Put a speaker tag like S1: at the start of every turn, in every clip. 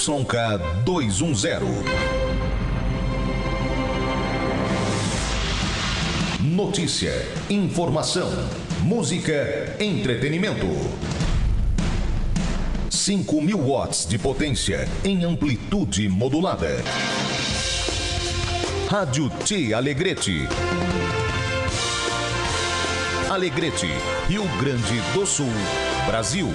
S1: ZYK 210. Notícia, informação, música, entretenimento. 5.000 watts de potência em amplitude modulada. Rádio T Alegrete. Alegrete, Rio Grande do Sul, Brasil.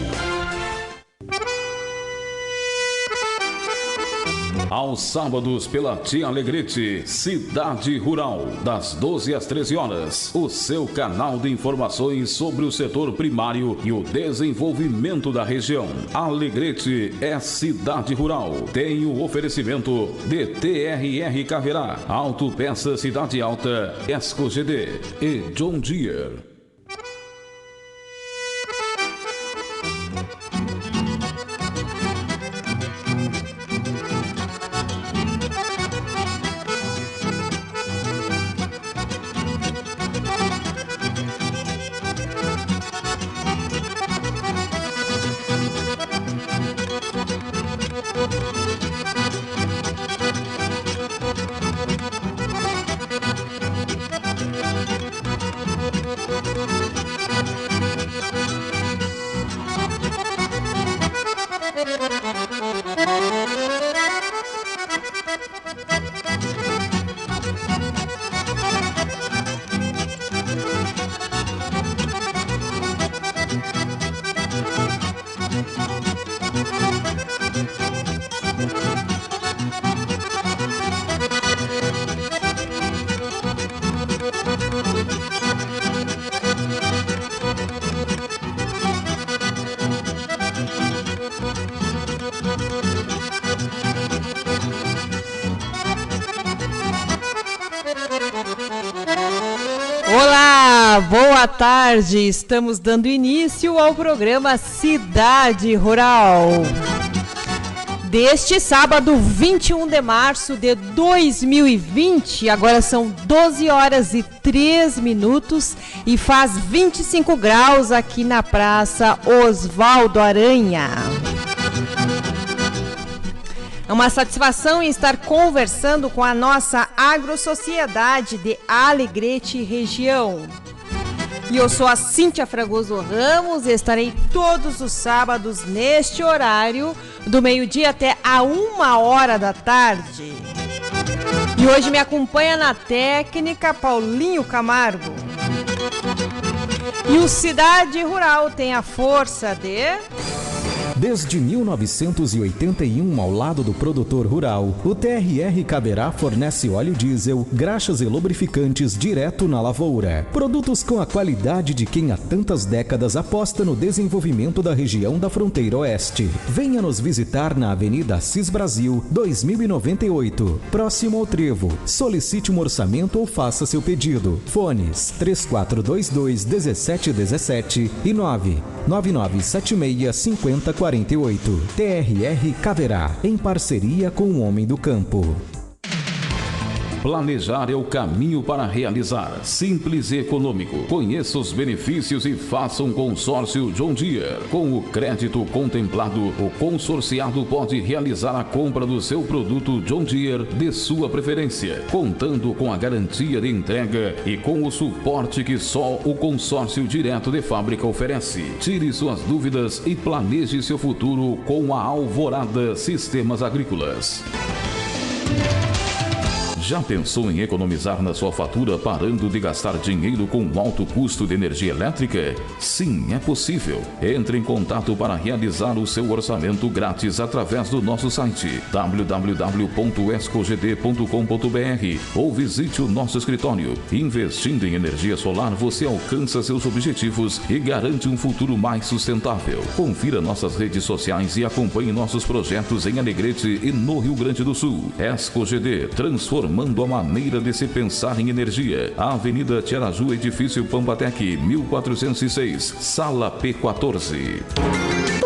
S2: Aos sábados pela Tia Alegrete, Cidade Rural, das 12 às 13 horas. O seu canal de informações sobre o setor primário e o desenvolvimento da região. Alegrete é Cidade Rural. Tem o oferecimento de TRR Caverá, Autopeça Cidade Alta, Esco GD e John Deere.
S3: Boa tarde, estamos dando início ao programa Cidade Rural. Deste sábado, 21 de março de 2020, agora são 12 horas e 3 minutos e faz 25 graus aqui na Praça Osvaldo Aranha. É uma satisfação em estar conversando com a nossa agrosociedade de Alegrete região. E eu sou a Cíntia Fragoso Ramos e estarei todos os sábados neste horário, do meio-dia até a 1h da tarde. E hoje me acompanha na técnica Paulinho Camargo. E o Cidade Rural tem a força de...
S4: Desde 1981, ao lado do produtor rural, o TRR Caverá fornece óleo diesel, graxas e lubrificantes direto na lavoura. Produtos com a qualidade de quem há tantas décadas aposta no desenvolvimento da região da fronteira oeste. Venha nos visitar na Avenida Assis Brasil, 2098, próximo ao Trevo. Solicite um orçamento ou faça seu pedido. Fones 3422-1717 e 99976-5048. TRR Caverá, em parceria com o Homem do Campo.
S2: Planejar é o caminho para realizar. Simples e econômico. Conheça os benefícios e faça um consórcio John Deere. Com o crédito contemplado, o consorciado pode realizar a compra do seu produto John Deere de sua preferência, contando com a garantia de entrega e com o suporte que só o consórcio direto de fábrica oferece. Tire suas dúvidas e planeje seu futuro com a Alvorada Sistemas Agrícolas. Já pensou em economizar na sua fatura parando de gastar dinheiro com alto custo de energia elétrica? Sim, é possível. Entre em contato para realizar o seu orçamento grátis através do nosso site www.escogd.com.br ou visite o nosso escritório. Investindo em energia solar, você alcança seus objetivos e garante um futuro mais sustentável. Confira nossas redes sociais e acompanhe nossos projetos em Alegrete e no Rio Grande do Sul. ESCOGD, transformando a maneira de se pensar em energia. Avenida Tiaraju, edifício Pampatec, 1406, Sala P14.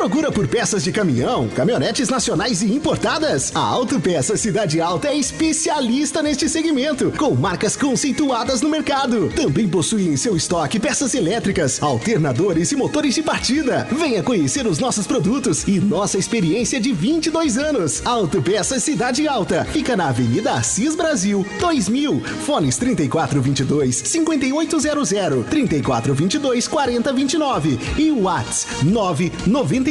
S5: Procura por peças de caminhão, caminhonetes nacionais e importadas? A Autopeças Cidade Alta é especialista neste segmento, com marcas conceituadas no mercado. Também possui em seu estoque peças elétricas, alternadores e motores de partida. Venha conhecer os nossos produtos e nossa experiência de 22 anos. Autopeças Cidade Alta. Fica na Avenida Assis Brasil, 2000. Fones 3422-5800, 3422-4029 e o WhatsApp 99973-1308.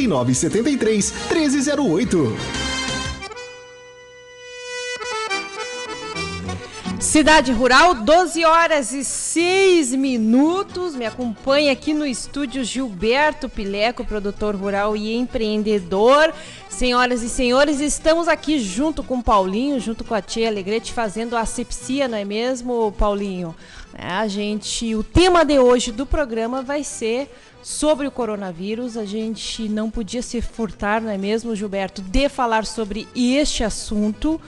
S3: Cidade Rural, 12 horas e 6 minutos. Me acompanha aqui no estúdio Gilberto Pileco, produtor rural e empreendedor. Senhoras e senhores, estamos aqui junto com o Paulinho, junto com a tia Alegrete, fazendo a asepsia, não é mesmo, Paulinho? O tema de hoje do programa vai ser sobre o coronavírus. A gente não podia se furtar, não é mesmo, Gilberto, de falar sobre este assunto.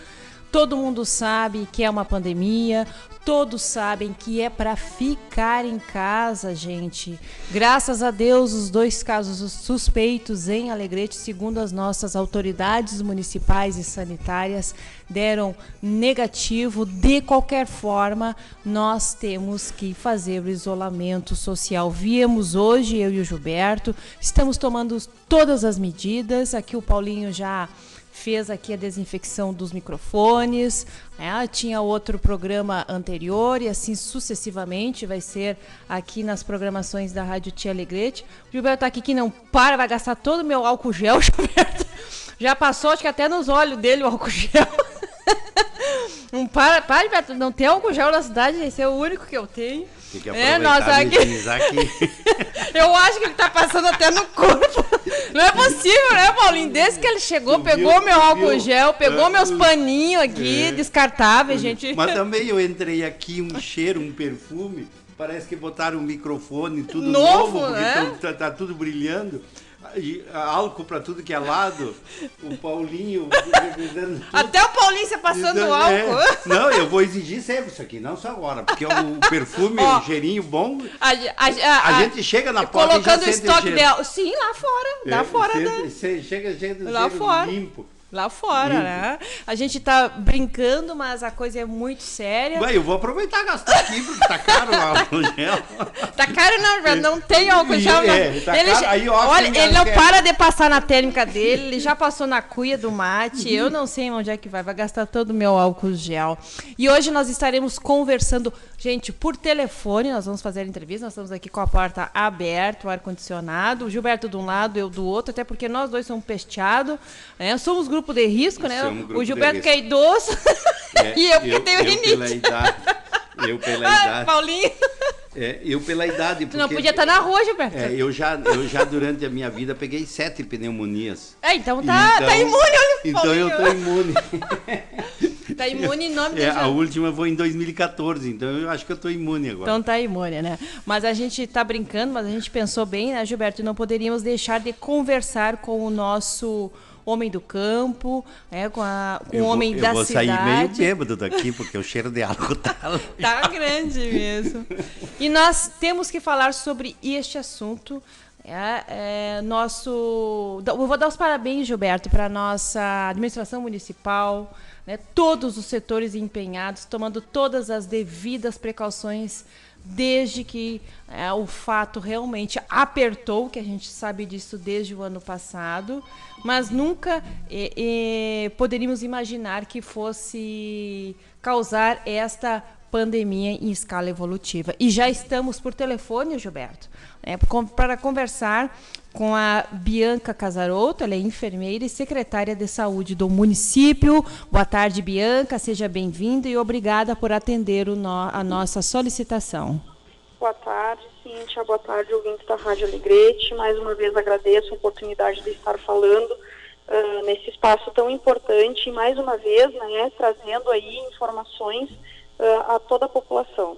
S3: Todo mundo sabe que é uma pandemia, todos sabem que é para ficar em casa, gente. Graças a Deus, os 2 casos suspeitos em Alegrete, segundo as nossas autoridades municipais e sanitárias, deram negativo. De qualquer forma, nós temos que fazer o isolamento social. Viemos hoje, eu e o Gilberto, estamos tomando todas as medidas. Aqui o Paulinho já fez aqui a desinfecção dos microfones, tinha outro programa anterior e assim sucessivamente vai ser aqui nas programações da Rádio Tia Alegrete. O Gilberto tá aqui que não para, vai gastar todo o meu álcool gel, Gilberto. Já passou, acho que até nos olhos dele o álcool gel. Não para, Gilberto, não tem álcool gel na cidade, esse é o único que eu tenho.
S6: Tem que aproveitar aqui.
S3: Eu acho que ele tá passando até no corpo. Não é possível, né, Paulinho? Desde que ele chegou, pegou meu álcool gel, pegou meus paninhos aqui, descartáveis, gente.
S6: Mas também eu entrei aqui, um cheiro, um perfume, parece que botaram um microfone, tudo
S3: novo,
S6: porque
S3: né?
S6: tá tudo brilhando. E álcool pra tudo que é lado, o Paulinho...
S3: Até o Paulinho se passando álcool.
S6: Não, eu vou exigir sempre isso aqui, não só agora, porque o perfume, o cheirinho bom, a gente chega na porta e já sente o cheiro. Colocando o estoque dela.
S3: Sim, lá fora.
S6: Chega
S3: lá fora.
S6: Limpo.
S3: Lá fora, né? A gente tá brincando, mas a coisa é muito séria.
S6: Ué, eu vou aproveitar e gastar aqui, porque tá caro o álcool gel.
S3: Tá caro não tem álcool gel.
S6: Tá caro, aí,
S3: olha, ele não para de passar na térmica dele, ele já passou na cuia do mate, eu não sei onde é que vai gastar todo o meu álcool gel. E hoje nós estaremos conversando, gente, por telefone, nós vamos fazer a entrevista, nós estamos aqui com a porta aberta, o ar-condicionado, o Gilberto de um lado, eu do outro, até porque nós dois somos pesteados, né? Somos grupo de risco, né? O Gilberto que é idoso e eu que tenho rinite.
S6: Eu pela idade.
S3: Paulinho.
S6: Eu pela idade.
S3: Tu não podia estar na rua, Gilberto.
S6: Eu já durante a minha vida peguei 7 pneumonias.
S3: Então tá imune, olha o
S6: Então
S3: Paulinho.
S6: eu tô imune.
S3: Tá imune em nome de Jesus.
S6: A última foi em 2014, então eu acho que eu tô imune agora.
S3: Então tá imune, né? Mas a gente tá brincando, mas a gente pensou bem, né, Gilberto? Não poderíamos deixar de conversar com o nosso homem do campo, com o homem da cidade. Eu vou sair
S6: meio bêbado daqui, porque o cheiro de álcool tá
S3: grande mesmo. E nós temos que falar sobre este assunto. Eu vou dar os parabéns, Gilberto, para a nossa administração municipal, né, todos os setores empenhados, tomando todas as devidas precauções desde que o fato realmente apertou, que a gente sabe disso desde o ano passado, mas nunca poderíamos imaginar que fosse causar esta pandemia em escala evolutiva. E já estamos por telefone, Gilberto, para conversar com a Bianca Casarotto, ela é enfermeira e secretária de saúde do município. Boa tarde, Bianca, seja bem-vinda e obrigada por atender a nossa solicitação.
S7: Boa tarde, Cíntia, boa tarde, ouvintes da Rádio Alegrete. Mais uma vez agradeço a oportunidade de estar falando nesse espaço tão importante e mais uma vez, né, trazendo aí informações a toda a população.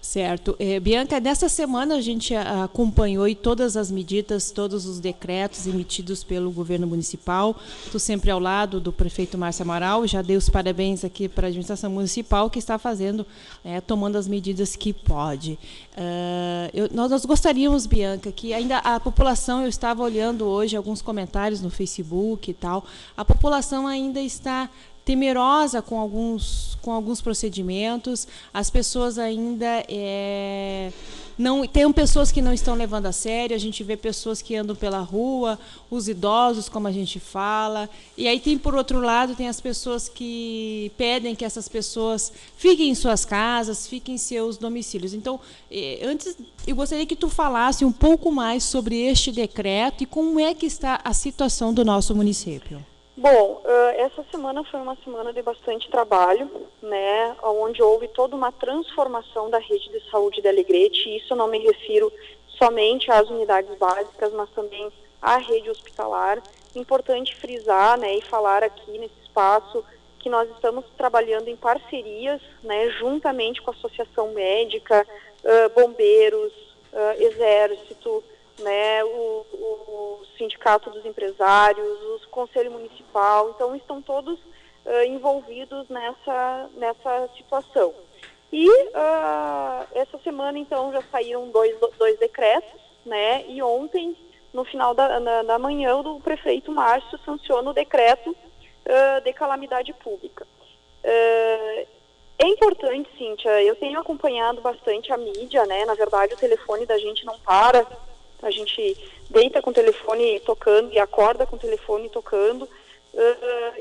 S8: Certo. Bianca, nessa semana a gente acompanhou todas as medidas, todos os decretos emitidos pelo governo municipal. Estou sempre ao lado do prefeito Márcio Amaral. Já dei os parabéns aqui para a administração municipal que está fazendo, tomando as medidas que pode. Nós gostaríamos, Bianca, que ainda a população, eu estava olhando hoje alguns comentários no Facebook e tal, a população ainda está temerosa com alguns procedimentos, as pessoas ainda não tem pessoas que não estão levando a sério, a gente vê pessoas que andam pela rua, os idosos, como a gente fala, e aí tem, por outro lado, tem as pessoas que pedem que essas pessoas fiquem em suas casas, fiquem em seus domicílios. Então, antes, eu gostaria que tu falasse um pouco mais sobre este decreto e como é que está a situação do nosso município.
S7: Bom, essa semana foi uma semana de bastante trabalho, né, onde houve toda uma transformação da rede de saúde de Alegrete, e isso eu não me refiro somente às unidades básicas, mas também à rede hospitalar. Importante frisar, né, e falar aqui nesse espaço que nós estamos trabalhando em parcerias, né, juntamente com a Associação Médica, bombeiros, Exército, né, o Sindicato dos Empresários, o Conselho Municipal, então estão todos envolvidos nessa situação. E essa semana, então, já saíram dois decretos, né, e ontem, no final da manhã, o prefeito Márcio sanciona o decreto de calamidade pública. É importante, Cíntia, eu tenho acompanhado bastante a mídia, né, na verdade o telefone da gente não para. A gente deita com o telefone tocando e acorda com o telefone tocando.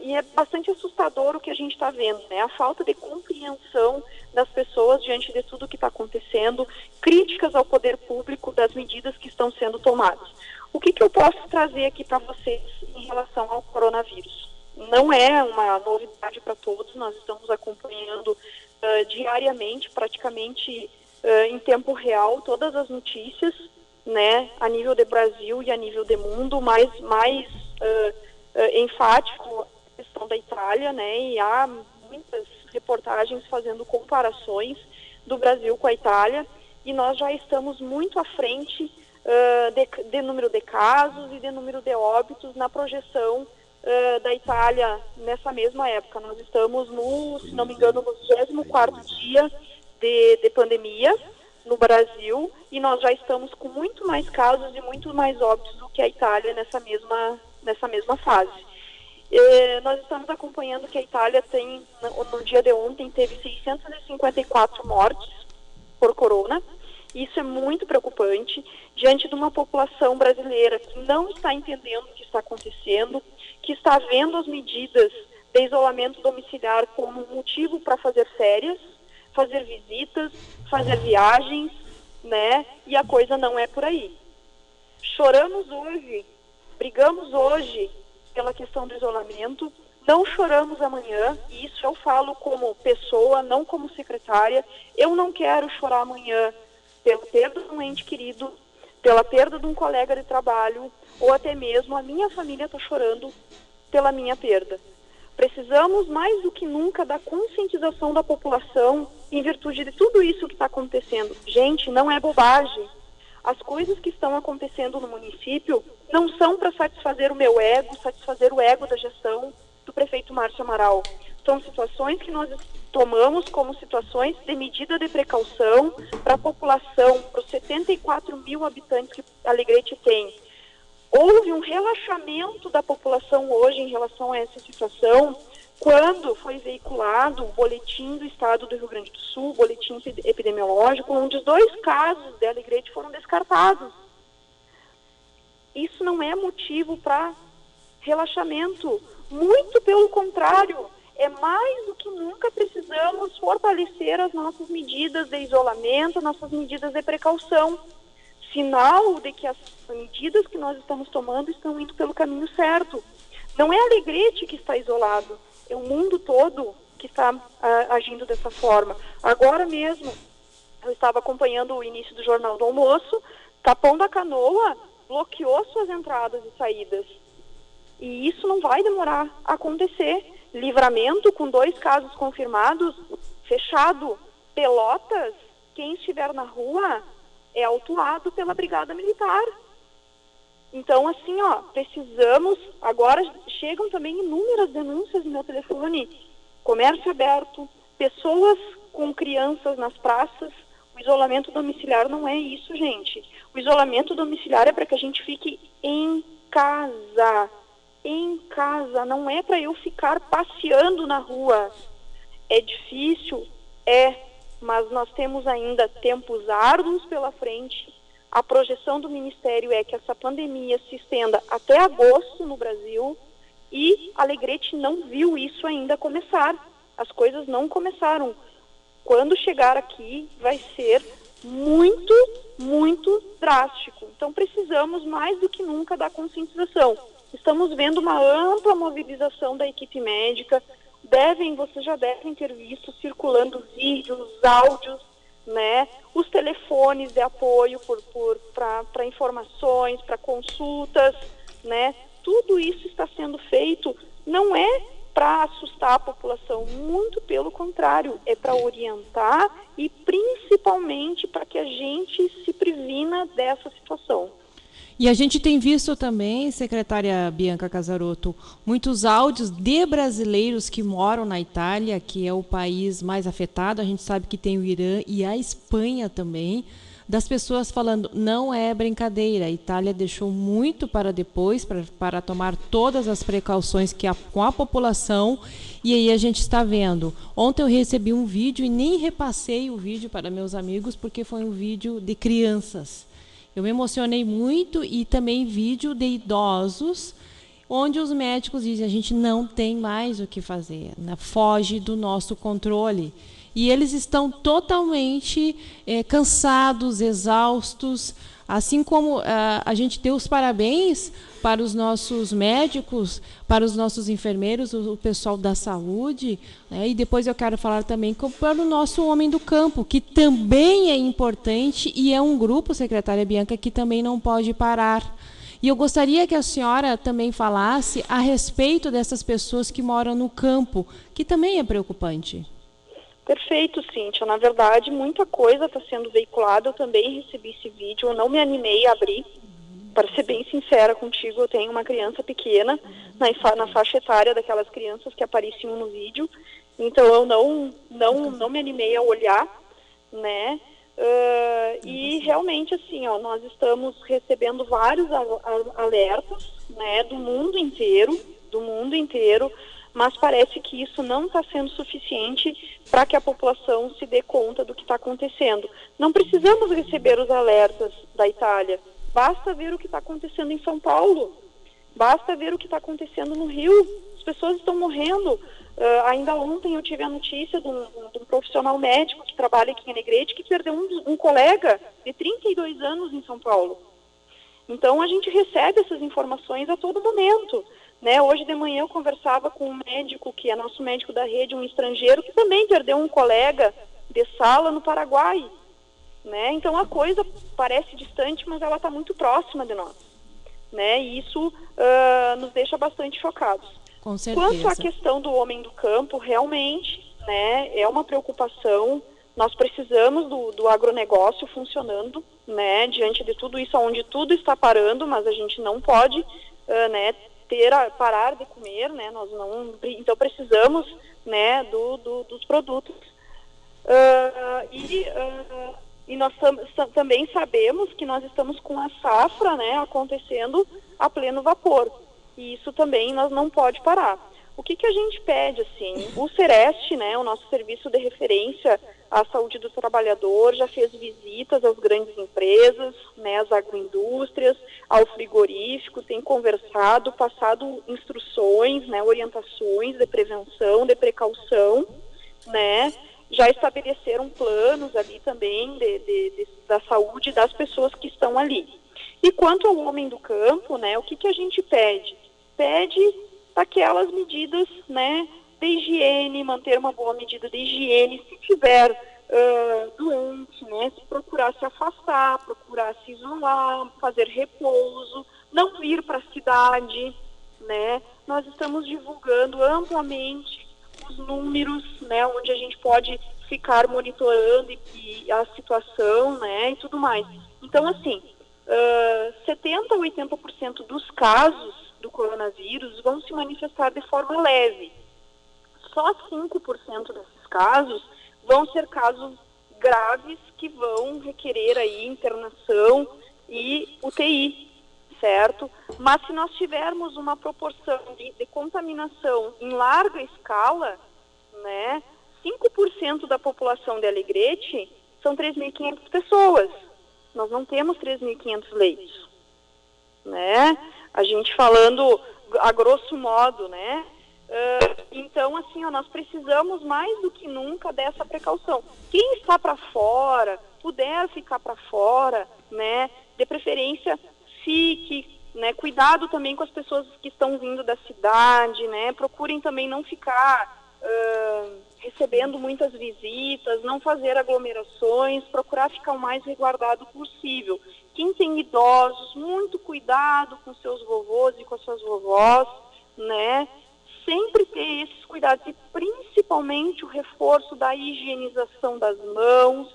S7: E é bastante assustador o que a gente está vendo, né? A falta de compreensão das pessoas diante de tudo que está acontecendo, críticas ao poder público das medidas que estão sendo tomadas. O que eu posso trazer aqui para vocês em relação ao coronavírus? Não é uma novidade para todos, nós estamos acompanhando diariamente, praticamente em tempo real, todas as notícias, né, a nível de Brasil e a nível de mundo, mais enfático a questão da Itália, né, e há muitas reportagens fazendo comparações do Brasil com a Itália, e nós já estamos muito à frente de número de casos e de número de óbitos na projeção da Itália nessa mesma época. Nós estamos se não me engano, no 24º dia de pandemia no Brasil, e nós já estamos com muito mais casos e muito mais óbitos do que a Itália nessa mesma fase. Nós estamos acompanhando que a Itália tem, no dia de ontem, teve 654 mortes por corona. Isso é muito preocupante, diante de uma população brasileira que não está entendendo o que está acontecendo, que está vendo as medidas de isolamento domiciliar como motivo para fazer férias, fazer visitas, fazer viagens, né? E a coisa não é por aí. Choramos hoje, brigamos hoje pela questão do isolamento, não choramos amanhã, e isso eu falo como pessoa, não como secretária. Eu não quero chorar amanhã pela perda de um ente querido, pela perda de um colega de trabalho, ou até mesmo a minha família está chorando pela minha perda. Precisamos, mais do que nunca, da conscientização da população em virtude de tudo isso que está acontecendo. Gente, não é bobagem. As coisas que estão acontecendo no município não são para satisfazer o meu ego, satisfazer o ego da gestão do prefeito Márcio Amaral. São situações que nós tomamos como situações de medida de precaução para a população, para os 74 mil habitantes que Alegrete tem. Houve um relaxamento da população hoje em relação a essa situação, quando foi veiculado o boletim do Estado do Rio Grande do Sul, o boletim epidemiológico, onde os 2 casos de Alegrete foram descartados. Isso não é motivo para relaxamento, muito pelo contrário, é mais do que nunca precisamos fortalecer as nossas medidas de isolamento, nossas medidas de precaução. Sinal de que as medidas que nós estamos tomando estão indo pelo caminho certo. Não é Alegrete que está isolado, é o mundo todo que está agindo dessa forma. Agora mesmo, eu estava acompanhando o início do Jornal do Almoço, Capão da Canoa bloqueou suas entradas e saídas. E isso não vai demorar a acontecer. Livramento, com 2 casos confirmados, fechado. Pelotas, quem estiver na rua é autuado pela Brigada Militar. Então, assim, precisamos, agora chegam também inúmeras denúncias no meu telefone, comércio aberto, pessoas com crianças nas praças. O isolamento domiciliar não é isso, gente. O isolamento domiciliar é para que a gente fique em casa, não é para eu ficar passeando na rua. É difícil, mas nós temos ainda tempos árduos pela frente. A projeção do Ministério é que essa pandemia se estenda até agosto no Brasil e Alegrete não viu isso ainda começar. As coisas não começaram. Quando chegar aqui vai ser muito, muito drástico. Então precisamos mais do que nunca da conscientização. Estamos vendo uma ampla mobilização da equipe médica. Vocês já devem ter visto circulando vídeos, áudios, né? Os telefones de apoio para informações, para consultas, né? Tudo isso está sendo feito, não é para assustar a população, muito pelo contrário, é para orientar e principalmente para que a gente se previna dessa situação.
S8: E a gente tem visto também, secretária Bianca Casarotto, muitos áudios de brasileiros que moram na Itália, que é o país mais afetado. A gente sabe que tem o Irã e a Espanha também, das pessoas falando, não é brincadeira, a Itália deixou muito para depois, para tomar todas as precauções com a população, e aí a gente está vendo. Ontem eu recebi um vídeo e nem repassei o vídeo para meus amigos, porque foi um vídeo de crianças. Eu me emocionei muito, e também vídeo de idosos, onde os médicos dizem, a gente não tem mais o que fazer, né? Foge do nosso controle. E eles estão totalmente cansados, exaustos, assim como a gente deu os parabéns para os nossos médicos, para os nossos enfermeiros, o pessoal da saúde, né? E depois eu quero falar também para o nosso homem do campo, que também é importante e é um grupo, secretária Bianca, que também não pode parar. E eu gostaria que a senhora também falasse a respeito dessas pessoas que moram no campo, que também é preocupante.
S7: Perfeito, Cíntia. Na verdade, muita coisa está sendo veiculada. Eu também recebi esse vídeo, eu não me animei a abrir. Para ser bem sincera contigo, eu tenho uma criança pequena na faixa etária daquelas crianças que apareciam no vídeo. Então, eu não me animei a olhar, né? E realmente, assim, nós estamos recebendo vários alertas, né, do mundo inteiro, mas parece que isso não está sendo suficiente para que a população se dê conta do que está acontecendo. Não precisamos receber os alertas da Itália, basta ver o que está acontecendo em São Paulo, basta ver o que está acontecendo no Rio. As pessoas estão morrendo. Ainda ontem eu tive a notícia de um profissional médico que trabalha aqui em Alegrete, que perdeu um colega de 32 anos em São Paulo. Então a gente recebe essas informações a todo momento. Né? Hoje de manhã eu conversava com um médico, que é nosso médico da rede, um estrangeiro, que também perdeu um colega de sala no Paraguai. Né? Então a coisa parece distante, mas ela está muito próxima de nós. Né? E isso nos deixa bastante chocados.
S8: Com certeza.
S7: Quanto à questão do homem do campo, realmente, né, é uma preocupação. Nós precisamos do agronegócio funcionando, né, diante de tudo isso, onde tudo está parando, mas a gente não pode né, parar de comer, né? Então precisamos, né, dos produtos. E nós também sabemos que nós estamos com a safra, né, acontecendo a pleno vapor. E isso também nós não pode parar. O que a gente pede, assim? O Sereste, né, o nosso serviço de referência à saúde do trabalhador, já fez visitas às grandes empresas, né, às agroindústrias, ao frigorífico, tem conversado, passado instruções, né, orientações de prevenção, de precaução, né, já estabeleceram planos ali também da saúde das pessoas que estão ali. E quanto ao homem do campo, né, o que a gente pede? Pede aquelas medidas, né, de higiene, manter uma boa medida de higiene, se tiver doente, né, procurar se afastar, procurar se isolar, fazer repouso, não ir para a cidade, né. Nós estamos divulgando amplamente os números, né, onde a gente pode ficar monitorando e a situação, né, e tudo mais. Então, assim, 70% a 80% dos casos do coronavírus vão se manifestar de forma leve. Só 5% desses casos vão ser casos graves que vão requerer aí internação e UTI, certo? Mas se nós tivermos uma proporção de contaminação em larga escala, né, 5% da população de Alegrete são 3.500 pessoas. Nós não temos 3.500 leitos, né? A gente falando a grosso modo, né? Então, assim, nós precisamos mais do que nunca dessa precaução. Quem está para fora, puder ficar para fora, né? De preferência, fique, né? Cuidado também com as pessoas que estão vindo da cidade, né? Procurem também não ficar recebendo muitas visitas, não fazer aglomerações, procurar ficar o mais resguardado possível. Quem tem idosos, muito cuidado com seus vovôs e com as suas vovós, né? Sempre ter esses cuidados e principalmente o reforço da higienização das mãos,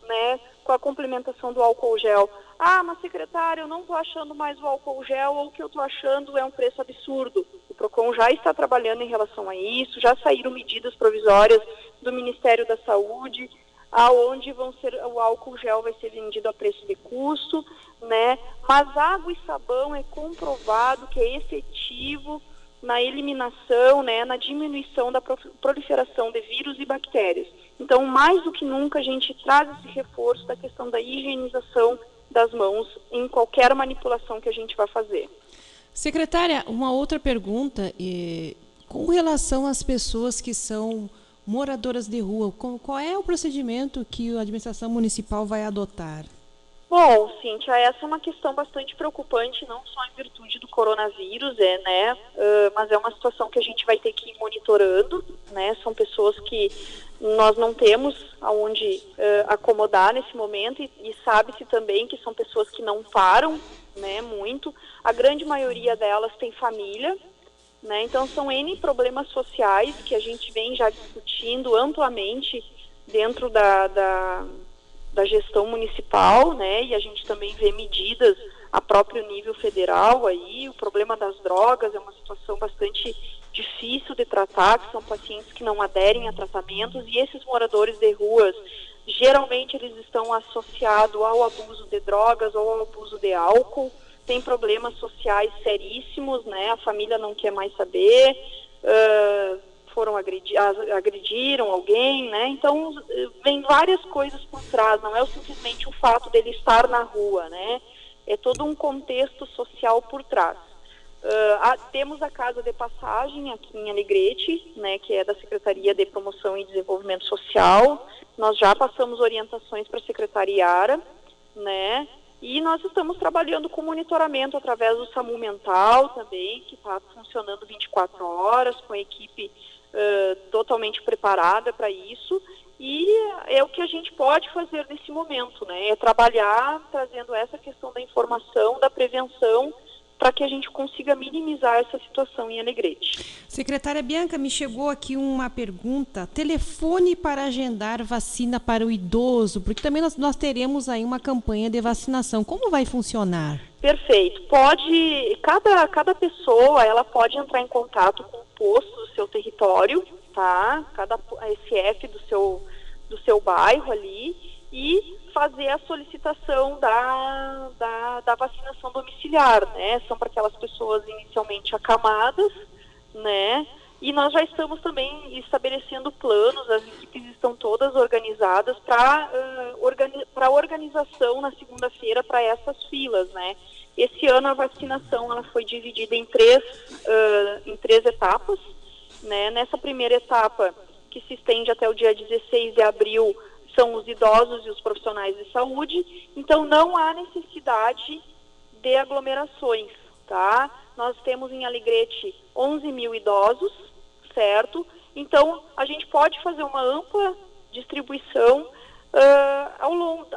S7: né? Com a complementação do álcool gel. Ah, mas secretária, eu não estou achando mais o álcool gel, ou o que eu estou achando é um preço absurdo. O PROCON já está trabalhando em relação a isso, já saíram medidas provisórias do Ministério da Saúde, aonde o álcool gel vai ser vendido a preço de custo, né? Mas água e sabão é comprovado que é efetivo na eliminação, né, na diminuição da proliferação de vírus e bactérias. Então, mais do que nunca, a gente traz esse reforço da questão da higienização das mãos em qualquer manipulação que a gente vai fazer.
S8: Secretária, uma outra pergunta, com relação às pessoas que são moradoras de rua, qual é o procedimento que a administração municipal vai adotar?
S7: Bom, Cíntia, essa é uma questão bastante preocupante, não só em virtude do coronavírus, né, mas é uma situação que a gente vai ter que ir monitorando, né, são pessoas que nós não temos aonde acomodar nesse momento e sabe-se também que são pessoas que não param, né, muito, a grande maioria delas tem família, né, então são N problemas sociais que a gente vem já discutindo amplamente dentro da gestão municipal, né, e a gente também vê medidas a próprio nível federal aí. O problema das drogas é uma situação bastante difícil de tratar, que são pacientes que não aderem a tratamentos, e esses moradores de ruas, geralmente eles estão associados ao abuso de drogas ou ao abuso de álcool, tem problemas sociais seríssimos, né, a família não quer mais saber, agrediram alguém, né? Então, vem várias coisas por trás, não é simplesmente o fato dele estar na rua, né? É todo um contexto social por trás. Temos a Casa de Passagem aqui em Alegrete, né, que é da Secretaria de Promoção e Desenvolvimento Social. Nós já passamos orientações para a secretariara, né? E nós estamos trabalhando com monitoramento através do SAMU Mental também, que está funcionando 24 horas, com a equipe totalmente preparada para isso, e é o que a gente pode fazer nesse momento, né? É trabalhar trazendo essa questão da informação, da prevenção, para que a gente consiga minimizar essa situação em Alegrete.
S8: Secretária Bianca, me chegou aqui uma pergunta: telefone para agendar vacina para o idoso, porque também nós teremos aí uma campanha de vacinação. Como vai funcionar?
S7: Perfeito. Cada pessoa, ela pode entrar em contato com o posto do seu território, tá? Cada SF do seu bairro ali, e fazer a solicitação da vacinação domiciliar, né? São para aquelas pessoas inicialmente acamadas, né? E nós já estamos também estabelecendo planos, as equipes estão todas organizadas para organização na segunda-feira para essas filas, né? Esse ano a vacinação ela foi dividida em três etapas, né? Nessa primeira etapa, que se estende até o dia 16 de abril, são os idosos e os profissionais de saúde, então não há necessidade de aglomerações, tá? Nós temos em Alegrete 11 mil idosos, certo? Então, a gente pode fazer uma ampla distribuição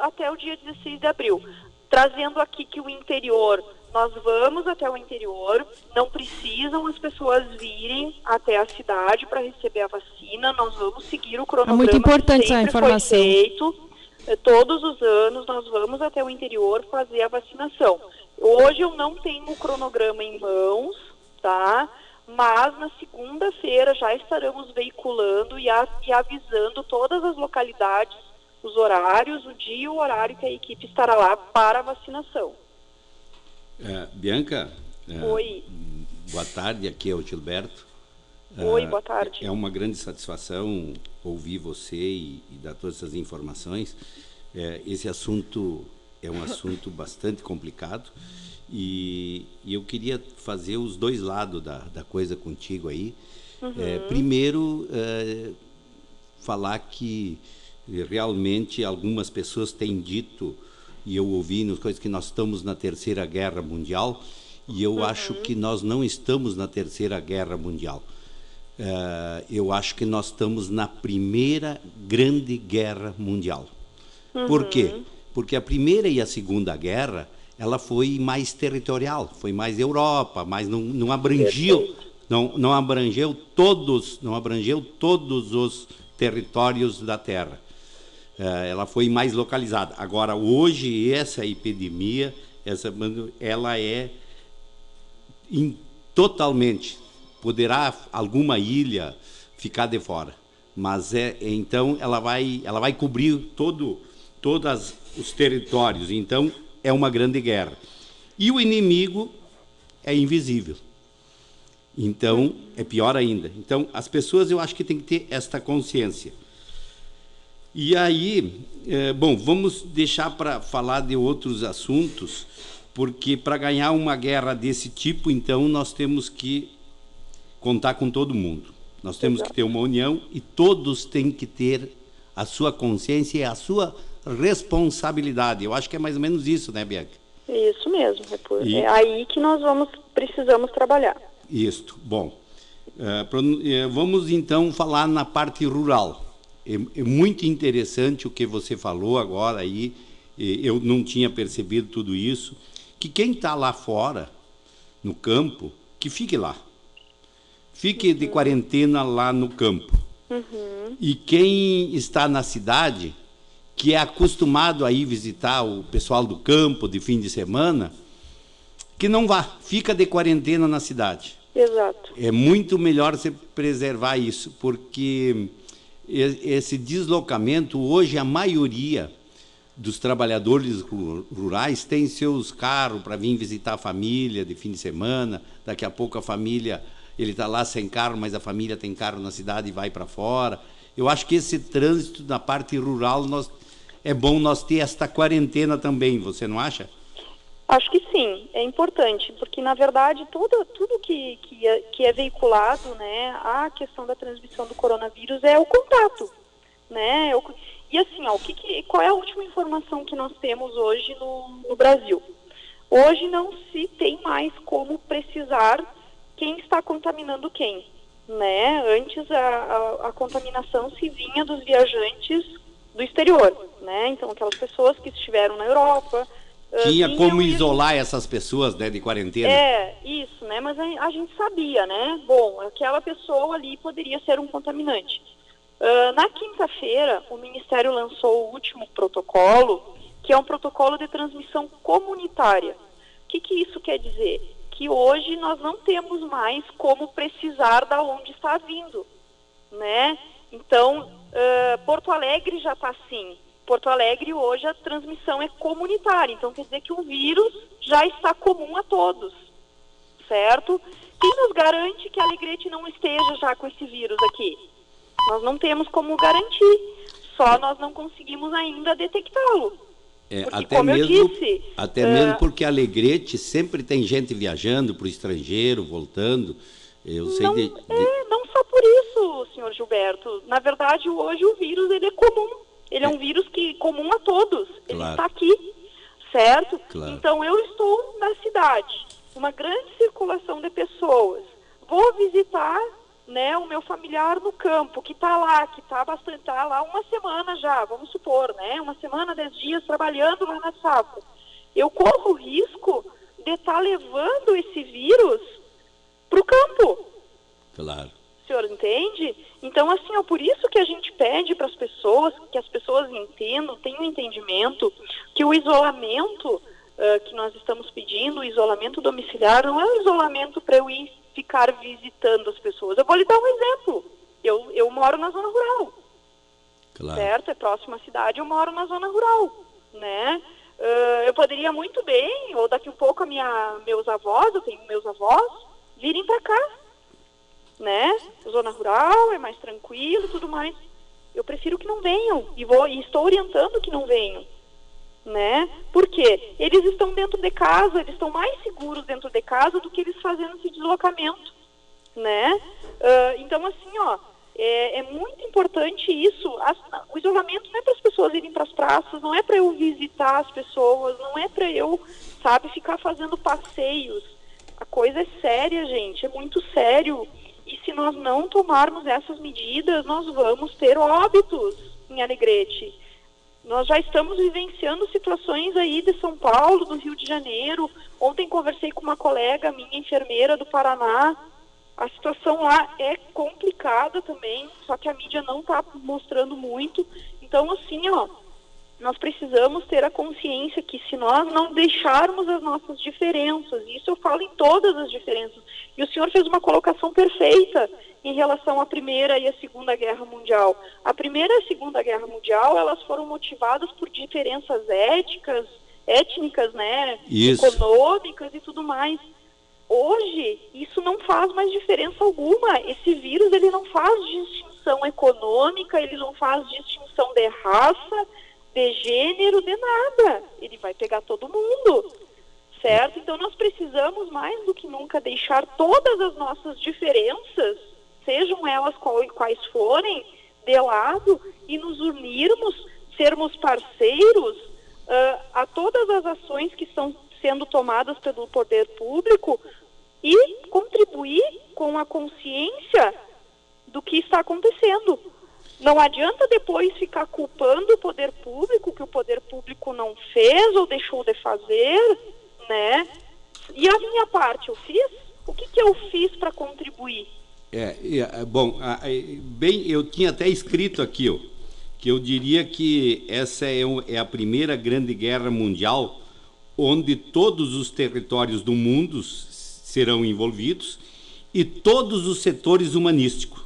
S7: até o dia 16 de abril, trazendo aqui que o interior nós vamos até o interior, não precisam as pessoas virem até a cidade para receber a vacina, nós vamos seguir o cronograma.
S8: É muito importante essa informação.
S7: Foi feito. Todos os anos nós vamos até o interior fazer a vacinação. Hoje eu não tenho o cronograma em mãos, tá? Mas na segunda-feira já estaremos veiculando e avisando todas as localidades, os horários, o dia e o horário que a equipe estará lá para a vacinação.
S6: Bianca,
S7: oi.
S6: Boa tarde, aqui é o Gilberto.
S7: Oi, boa tarde.
S6: É uma grande satisfação ouvir você e dar todas essas informações. Esse assunto é um assunto bastante complicado e eu queria fazer os dois lados da coisa contigo aí. Primeiro, falar que realmente algumas pessoas têm dito, e eu ouvi nas coisas, que nós estamos na Terceira Guerra Mundial, e eu acho que nós não estamos na Terceira Guerra Mundial. Eu acho que nós estamos na Primeira Grande Guerra Mundial. Por quê? Porque a Primeira e a Segunda Guerra, ela foi mais territorial, foi mais Europa, mas não abrangeu, não abrangeu todos os territórios da Terra. Ela foi mais localizada. Agora, hoje, essa epidemia, ela é totalmente, poderá alguma ilha ficar de fora, mas então ela vai cobrir todos os territórios. Então, é uma grande guerra. E o inimigo é invisível. Então, é pior ainda. Então, as pessoas, eu acho que têm que ter esta consciência. E aí, vamos deixar para falar de outros assuntos, porque para ganhar uma guerra desse tipo, então, nós temos que contar com todo mundo. Nós temos que ter uma união e todos têm que ter a sua consciência e a sua responsabilidade. Eu acho que é mais ou menos isso, né, Bianca?
S7: Isso mesmo. É aí que nós precisamos trabalhar.
S6: Isso. Bom, vamos então falar na parte rural. É muito interessante o que você falou agora aí. Eu não tinha percebido tudo isso. Que quem está lá fora, no campo, que fique lá. Fique de quarentena lá no campo. E quem está na cidade, que é acostumado a ir visitar o pessoal do campo de fim de semana, que não vá, fica de quarentena na cidade.
S7: Exato.
S6: É muito melhor você preservar isso, porque esse deslocamento, hoje a maioria dos trabalhadores rurais tem seus carros para vir visitar a família de fim de semana. Daqui a pouco a família, ele está lá sem carro, mas a família tem carro na cidade e vai para fora. Eu acho que esse trânsito na parte rural, é bom nós ter esta quarentena também, você não acha?
S7: Acho que sim, é importante, porque na verdade tudo que é veiculado, né, a questão da transmissão do coronavírus é o contato, né? E assim, qual é a última informação que nós temos hoje no Brasil? Hoje não se tem mais como precisar quem está contaminando quem, né? Antes a contaminação se vinha dos viajantes do exterior, né? Então aquelas pessoas que estiveram na Europa.
S6: Tinha como isolar essas pessoas, né, de quarentena?
S7: Isso, né? Mas a gente sabia, né? Bom, aquela pessoa ali poderia ser um contaminante. Na quinta-feira, o Ministério lançou o último protocolo, que é um protocolo de transmissão comunitária. O que isso quer dizer? Que hoje nós não temos mais como precisar de onde está vindo, né? Então, Porto Alegre já está assim. Porto Alegre, hoje, a transmissão é comunitária. Então, quer dizer que o vírus já está comum a todos, certo? Quem nos garante que a Alegrete não esteja já com esse vírus aqui? Nós não temos como garantir. Só nós não conseguimos ainda detectá-lo. Porque,
S6: mesmo porque a Alegrete sempre tem gente viajando para o estrangeiro, voltando. Eu sei
S7: não só por isso, senhor Gilberto. Na verdade, hoje o vírus ele é comum. Ele é um vírus comum a todos. Ele está aqui, certo? Claro. Então, eu estou na cidade, uma grande circulação de pessoas. Vou visitar, né, o meu familiar no campo, que está lá, está lá uma semana já, vamos supor, né? Uma semana, 10 dias, trabalhando lá na safra. Eu corro o risco de estar levando esse vírus para o campo.
S6: Claro.
S7: O senhor entende? Então, assim, por isso que a gente pede para as pessoas, que as pessoas entendam, tenham entendimento, que o isolamento que nós estamos pedindo, o isolamento domiciliar, não é um isolamento para eu ir ficar visitando as pessoas. Eu vou lhe dar um exemplo. Eu moro na zona rural.
S6: Claro.
S7: Certo? É próximo à cidade, eu moro na zona rural, né? Eu poderia muito bem, ou daqui a pouco meus avós, eu tenho meus avós, virem para cá, né? Zona rural, é mais tranquilo e tudo mais. Eu prefiro que não venham, e estou orientando que não venham, né? Por quê? Eles estão dentro de casa, eles estão mais seguros dentro de casa do que eles fazendo esse deslocamento, né? Então, assim, é muito importante isso. O isolamento não é para as pessoas irem para as praças, não é para eu visitar as pessoas, não é para eu, ficar fazendo passeios. A coisa é séria, gente, é muito sério. E se nós não tomarmos essas medidas, nós vamos ter óbitos em Alegrete. Nós já estamos vivenciando situações aí de São Paulo, do Rio de Janeiro. Ontem conversei com uma colega minha, enfermeira do Paraná. A situação lá é complicada também, só que a mídia não está mostrando muito. Então, assim, nós precisamos ter a consciência que se nós não deixarmos as nossas diferenças, isso eu falo em todas as diferenças, e o senhor fez uma colocação perfeita em relação à Primeira e à Segunda Guerra Mundial. A Primeira e a Segunda Guerra Mundial, elas foram motivadas por diferenças étnicas, né, econômicas e tudo mais. Hoje, isso não faz mais diferença alguma. Esse vírus, ele não faz distinção econômica, ele não faz distinção de raça, de gênero, de nada. Ele vai pegar todo mundo, certo? Então, nós precisamos, mais do que nunca, deixar todas as nossas diferenças, sejam elas quais forem, de lado e nos unirmos, sermos parceiros a todas as ações que estão sendo tomadas pelo poder público e contribuir com a consciência do que está acontecendo. Não adianta depois ficar culpando o poder público, que o poder público não fez ou deixou de fazer, né? E a minha parte, eu fiz? O que eu fiz para contribuir?
S6: Eu tinha até escrito aqui, que eu diria que essa é a primeira grande guerra mundial onde todos os territórios do mundo serão envolvidos e todos os setores humanísticos,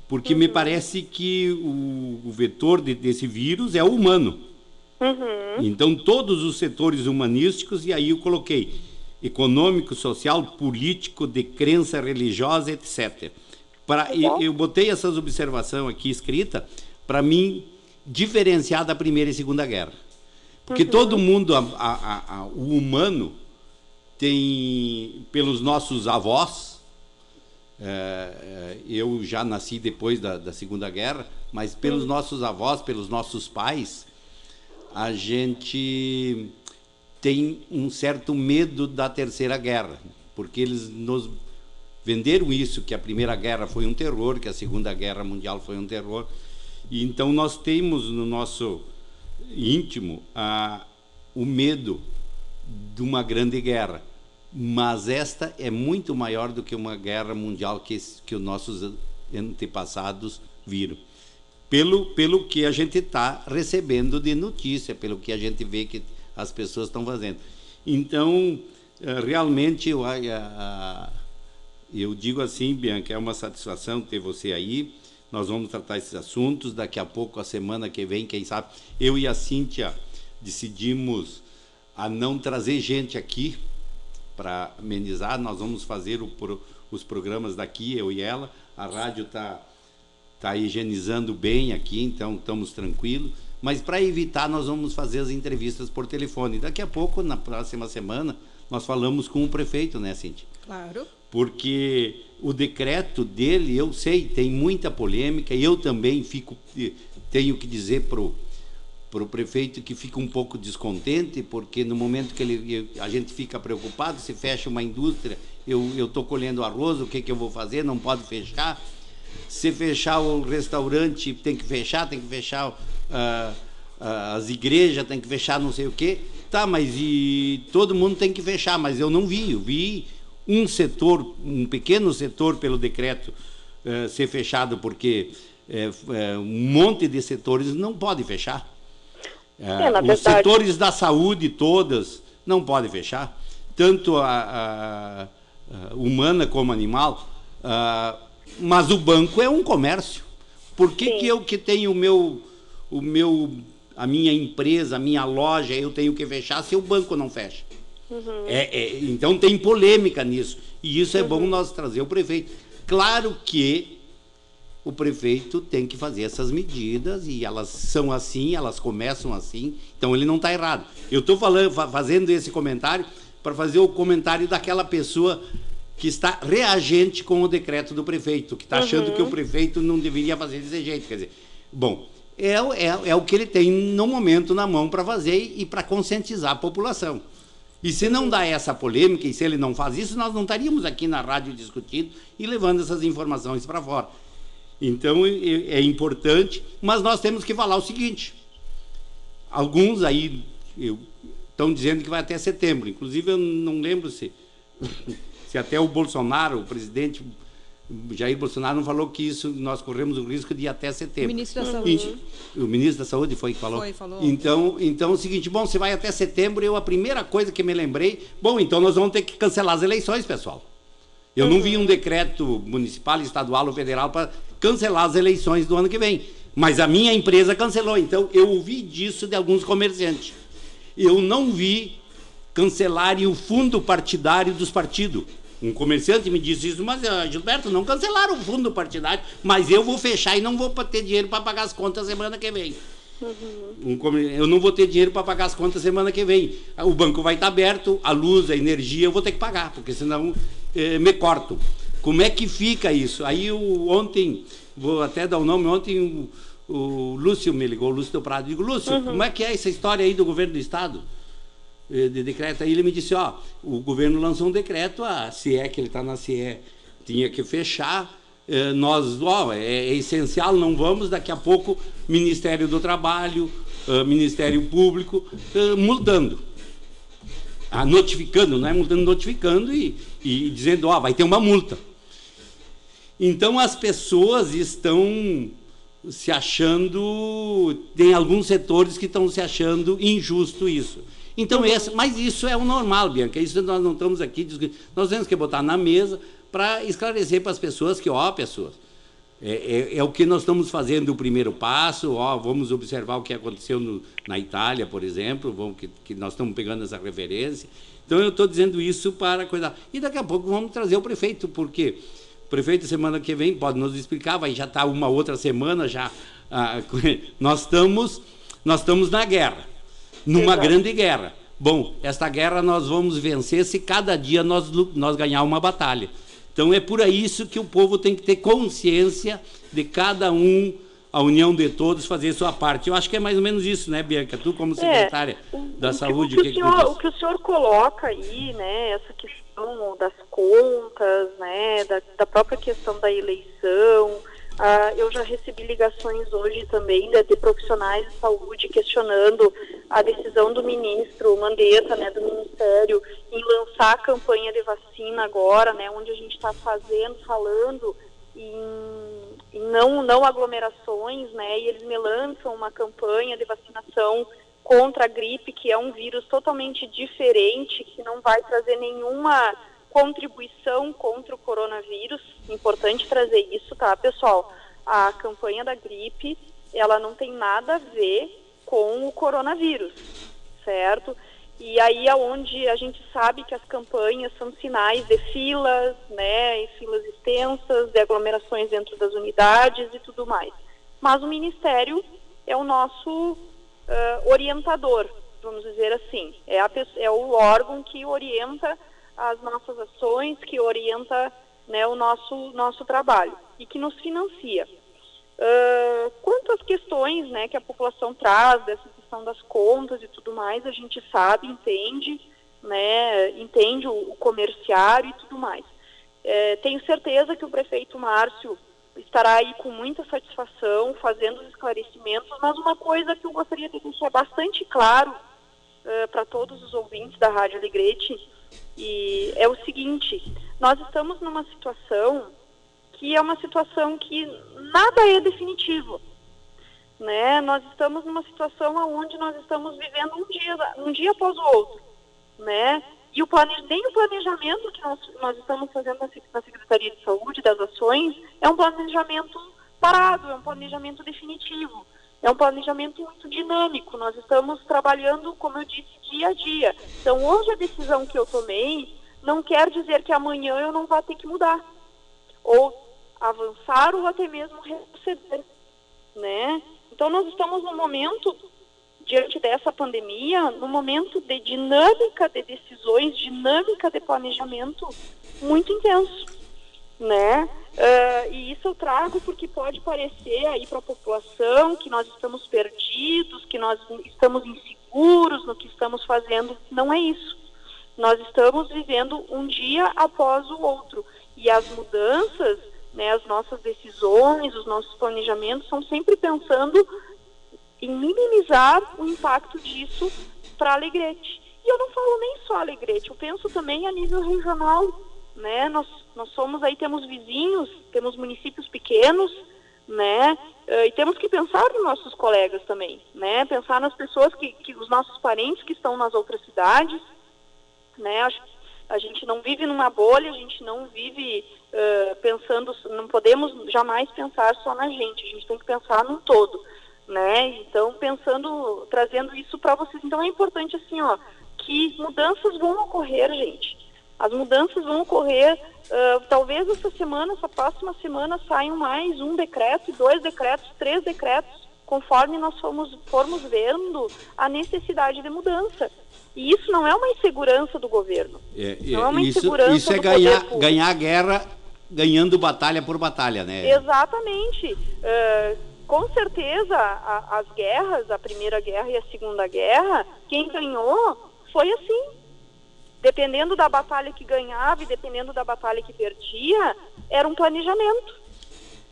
S6: porque me parece que o vetor desse vírus é o humano. Então, todos os setores humanísticos, e aí eu coloquei econômico, social, político, de crença religiosa, etc. Eu botei essas observações aqui escritas para mim diferenciar da Primeira e Segunda Guerra. Porque todo mundo, o humano, tem, pelos nossos avós, eu já nasci depois da Segunda Guerra, mas pelos nossos avós, pelos nossos pais, a gente tem um certo medo da Terceira Guerra, porque eles nos venderam isso, que a Primeira Guerra foi um terror, que a Segunda Guerra Mundial foi um terror. E então nós temos no nosso íntimo o medo de uma grande guerra, mas esta é muito maior do que uma guerra mundial que os nossos antepassados viram, pelo que a gente está recebendo de notícia, pelo que a gente vê que as pessoas estão fazendo. Então, realmente, eu digo assim, Bianca, é uma satisfação ter você aí. Nós vamos tratar esses assuntos. Daqui a pouco, a semana que vem, quem sabe, eu e a Cíntia decidimos a não trazer gente aqui para amenizar. Nós vamos fazer os programas daqui, eu e ela. A rádio está higienizando bem aqui, então estamos tranquilos. Mas para evitar, nós vamos fazer as entrevistas por telefone. Daqui a pouco, na próxima semana, nós falamos com o prefeito, né, Cíntia?
S3: Claro.
S6: Porque o decreto dele, eu sei, tem muita polêmica, e eu também tenho que dizer para o prefeito que fica um pouco descontente, porque no momento que a gente fica preocupado, se fecha uma indústria, eu estou colhendo arroz, o que eu vou fazer? Não pode fechar. Se fechar o restaurante, tem que fechar as igrejas, tem que fechar não sei o quê. Tá, mas e todo mundo tem que fechar, mas eu não vi. Eu vi um setor, um pequeno setor pelo decreto ser fechado, porque um monte de setores não pode fechar. Os setores da saúde todas não podem fechar, tanto a humana como animal, mas o banco é um comércio. Por que eu que tenho a minha empresa, a minha loja, eu tenho que fechar se o banco não fecha? Então tem polêmica nisso, e isso é bom nós trazer o prefeito. Claro que o prefeito tem que fazer essas medidas, e elas são assim, elas começam assim, então ele não está errado. Eu estou fazendo esse comentário para fazer o comentário daquela pessoa que está reagente com o decreto do prefeito, que está achando que o prefeito não deveria fazer desse jeito. Quer dizer, bom, é o que ele tem no momento na mão para fazer e para conscientizar a população. E se não dá essa polêmica, e se ele não faz isso, nós não estaríamos aqui na rádio discutindo e levando essas informações para fora. Então, é importante, mas nós temos que falar o seguinte: alguns aí estão dizendo que vai até setembro, inclusive eu não lembro se até o Bolsonaro, o presidente Jair Bolsonaro, não falou que isso nós corremos o risco de ir até setembro.
S3: O ministro da Saúde.
S6: O ministro da Saúde foi que falou?
S3: Falou.
S6: Então é o seguinte, bom, se vai até setembro, a primeira coisa que me lembrei, bom, então nós vamos ter que cancelar as eleições, pessoal. Eu não vi um decreto municipal, estadual ou federal para cancelar as eleições do ano que vem, mas a minha empresa cancelou, então eu ouvi disso de alguns comerciantes. Eu não vi cancelarem o fundo partidário dos partidos. Um comerciante me disse isso, mas Gilberto, não cancelaram o fundo partidário, mas eu vou fechar e não vou ter dinheiro para pagar as contas semana que vem. Eu não vou ter dinheiro para pagar as contas semana que vem. O banco vai estar aberto, a luz, a energia, eu vou ter que pagar, porque senão me corto. Como é que fica isso? Aí ontem, vou até dar o nome, ontem o Lúcio me ligou, o Lúcio do Prado, digo, Lúcio, como é que é essa história aí do governo do estado? De decreto, aí ele me disse, o governo lançou um decreto, a CIE, que ele está na CIE, tinha que fechar, nós, é essencial, não vamos, daqui a pouco, Ministério do Trabalho, Ministério Público, multando, notificando, não é multando, notificando e dizendo, vai ter uma multa. Então as pessoas estão se achando, tem alguns setores que estão se achando injusto isso. Então, mas isso é o normal, Bianca, isso nós não estamos aqui discutindo, nós temos que botar na mesa para esclarecer para as pessoas que, pessoas, é o que nós estamos fazendo o primeiro passo, vamos observar o que aconteceu na Itália, por exemplo, que nós estamos pegando essa referência. Então, eu estou dizendo isso para cuidar. E daqui a pouco vamos trazer o prefeito, porque o prefeito, semana que vem, pode nos explicar, vai já estar uma outra semana, já nós estamos na guerra. Numa grande guerra. Bom, esta guerra nós vamos vencer se cada dia nós ganhar uma batalha. Então é por isso que o povo tem que ter consciência de cada um, a união de todos, fazer sua parte. Eu acho que é mais ou menos isso, né, Bianca? Tu, como secretária da Saúde...
S7: O que o senhor coloca aí, né, essa questão das contas, né, da própria questão da eleição... eu já recebi ligações hoje também de profissionais de saúde questionando a decisão do ministro Mandetta, né, do Ministério, em lançar a campanha de vacina agora, né, onde a gente está falando em não aglomerações, né, e eles me lançam uma campanha de vacinação contra a gripe, que é um vírus totalmente diferente, que não vai trazer nenhuma contribuição contra o coronavírus. Importante trazer isso, tá, pessoal? A campanha da gripe, ela não tem nada a ver com o coronavírus, certo? E aí é onde a gente sabe que as campanhas são sinais de filas, né, e filas extensas, de aglomerações dentro das unidades e tudo mais. Mas o Ministério é o nosso orientador, vamos dizer assim. É o órgão que orienta as nossas ações, que orienta, né, o nosso trabalho e que nos financia. Quanto às questões, né, que a população traz, dessa questão das contas e tudo mais, a gente sabe, entende, né, entende o comerciário e tudo mais. Tenho certeza que o prefeito Márcio estará aí com muita satisfação, fazendo os esclarecimentos, mas uma coisa que eu gostaria de deixar bastante claro para todos os ouvintes da Rádio Alegrete, e é o seguinte: nós estamos numa situação que é uma situação que nada é definitivo, né? Nós estamos numa situação onde nós estamos vivendo um dia após o outro, né? E nem o planejamento que nós estamos fazendo na Secretaria de Saúde, das ações, é um planejamento parado, é um planejamento definitivo, é um planejamento muito dinâmico. Nós estamos trabalhando, como eu disse, dia a dia. Então, hoje a decisão que eu tomei não quer dizer que amanhã eu não vá ter que mudar, ou avançar, ou até mesmo retroceder, né? Então, nós estamos num momento, diante dessa pandemia, num momento de dinâmica de decisões, dinâmica de planejamento muito intenso, né? E isso eu trago porque pode parecer aí para a população que nós estamos perdidos, que nós estamos inseguros no que estamos fazendo. Não é isso. Nós estamos vivendo um dia após o outro. E as mudanças, né, as nossas decisões, os nossos planejamentos são sempre pensando em minimizar o impacto disso para Alegrete. E eu não falo nem só Alegrete, eu penso também a nível regional, né? Nós somos aí, temos vizinhos, temos municípios pequenos, né? E temos que pensar nos nossos colegas também, né? Pensar nas pessoas os nossos parentes que estão nas outras cidades, né? A gente não vive numa bolha, a gente não vive pensando, não podemos jamais pensar só na gente, a gente tem que pensar num todo, né? Então, trazendo isso para vocês. Então, é importante, assim, que mudanças vão ocorrer, gente. As mudanças vão ocorrer, talvez essa próxima semana saiam mais um decreto, 2 decretos, 3 decretos, conforme nós formos vendo a necessidade de mudança. E isso não é uma insegurança do governo. Não é uma insegurança
S6: isso é
S7: do
S6: ganhar a guerra ganhando batalha por batalha, né?
S7: Exatamente. Com certeza, as guerras, a Primeira Guerra e a Segunda Guerra, quem ganhou foi assim. Dependendo da batalha que ganhava e dependendo da batalha que perdia, era um planejamento,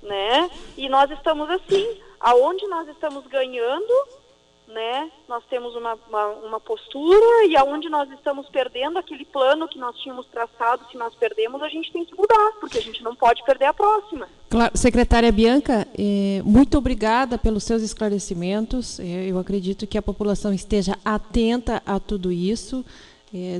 S7: né? E nós estamos assim, aonde nós estamos ganhando, né? Nós temos uma postura, e aonde nós estamos perdendo aquele plano que nós tínhamos traçado, se nós perdemos, a gente tem que mudar, porque a gente não pode perder a próxima.
S8: Claro, secretária Bianca, muito obrigada pelos seus esclarecimentos. Eu acredito que a população esteja atenta a tudo isso.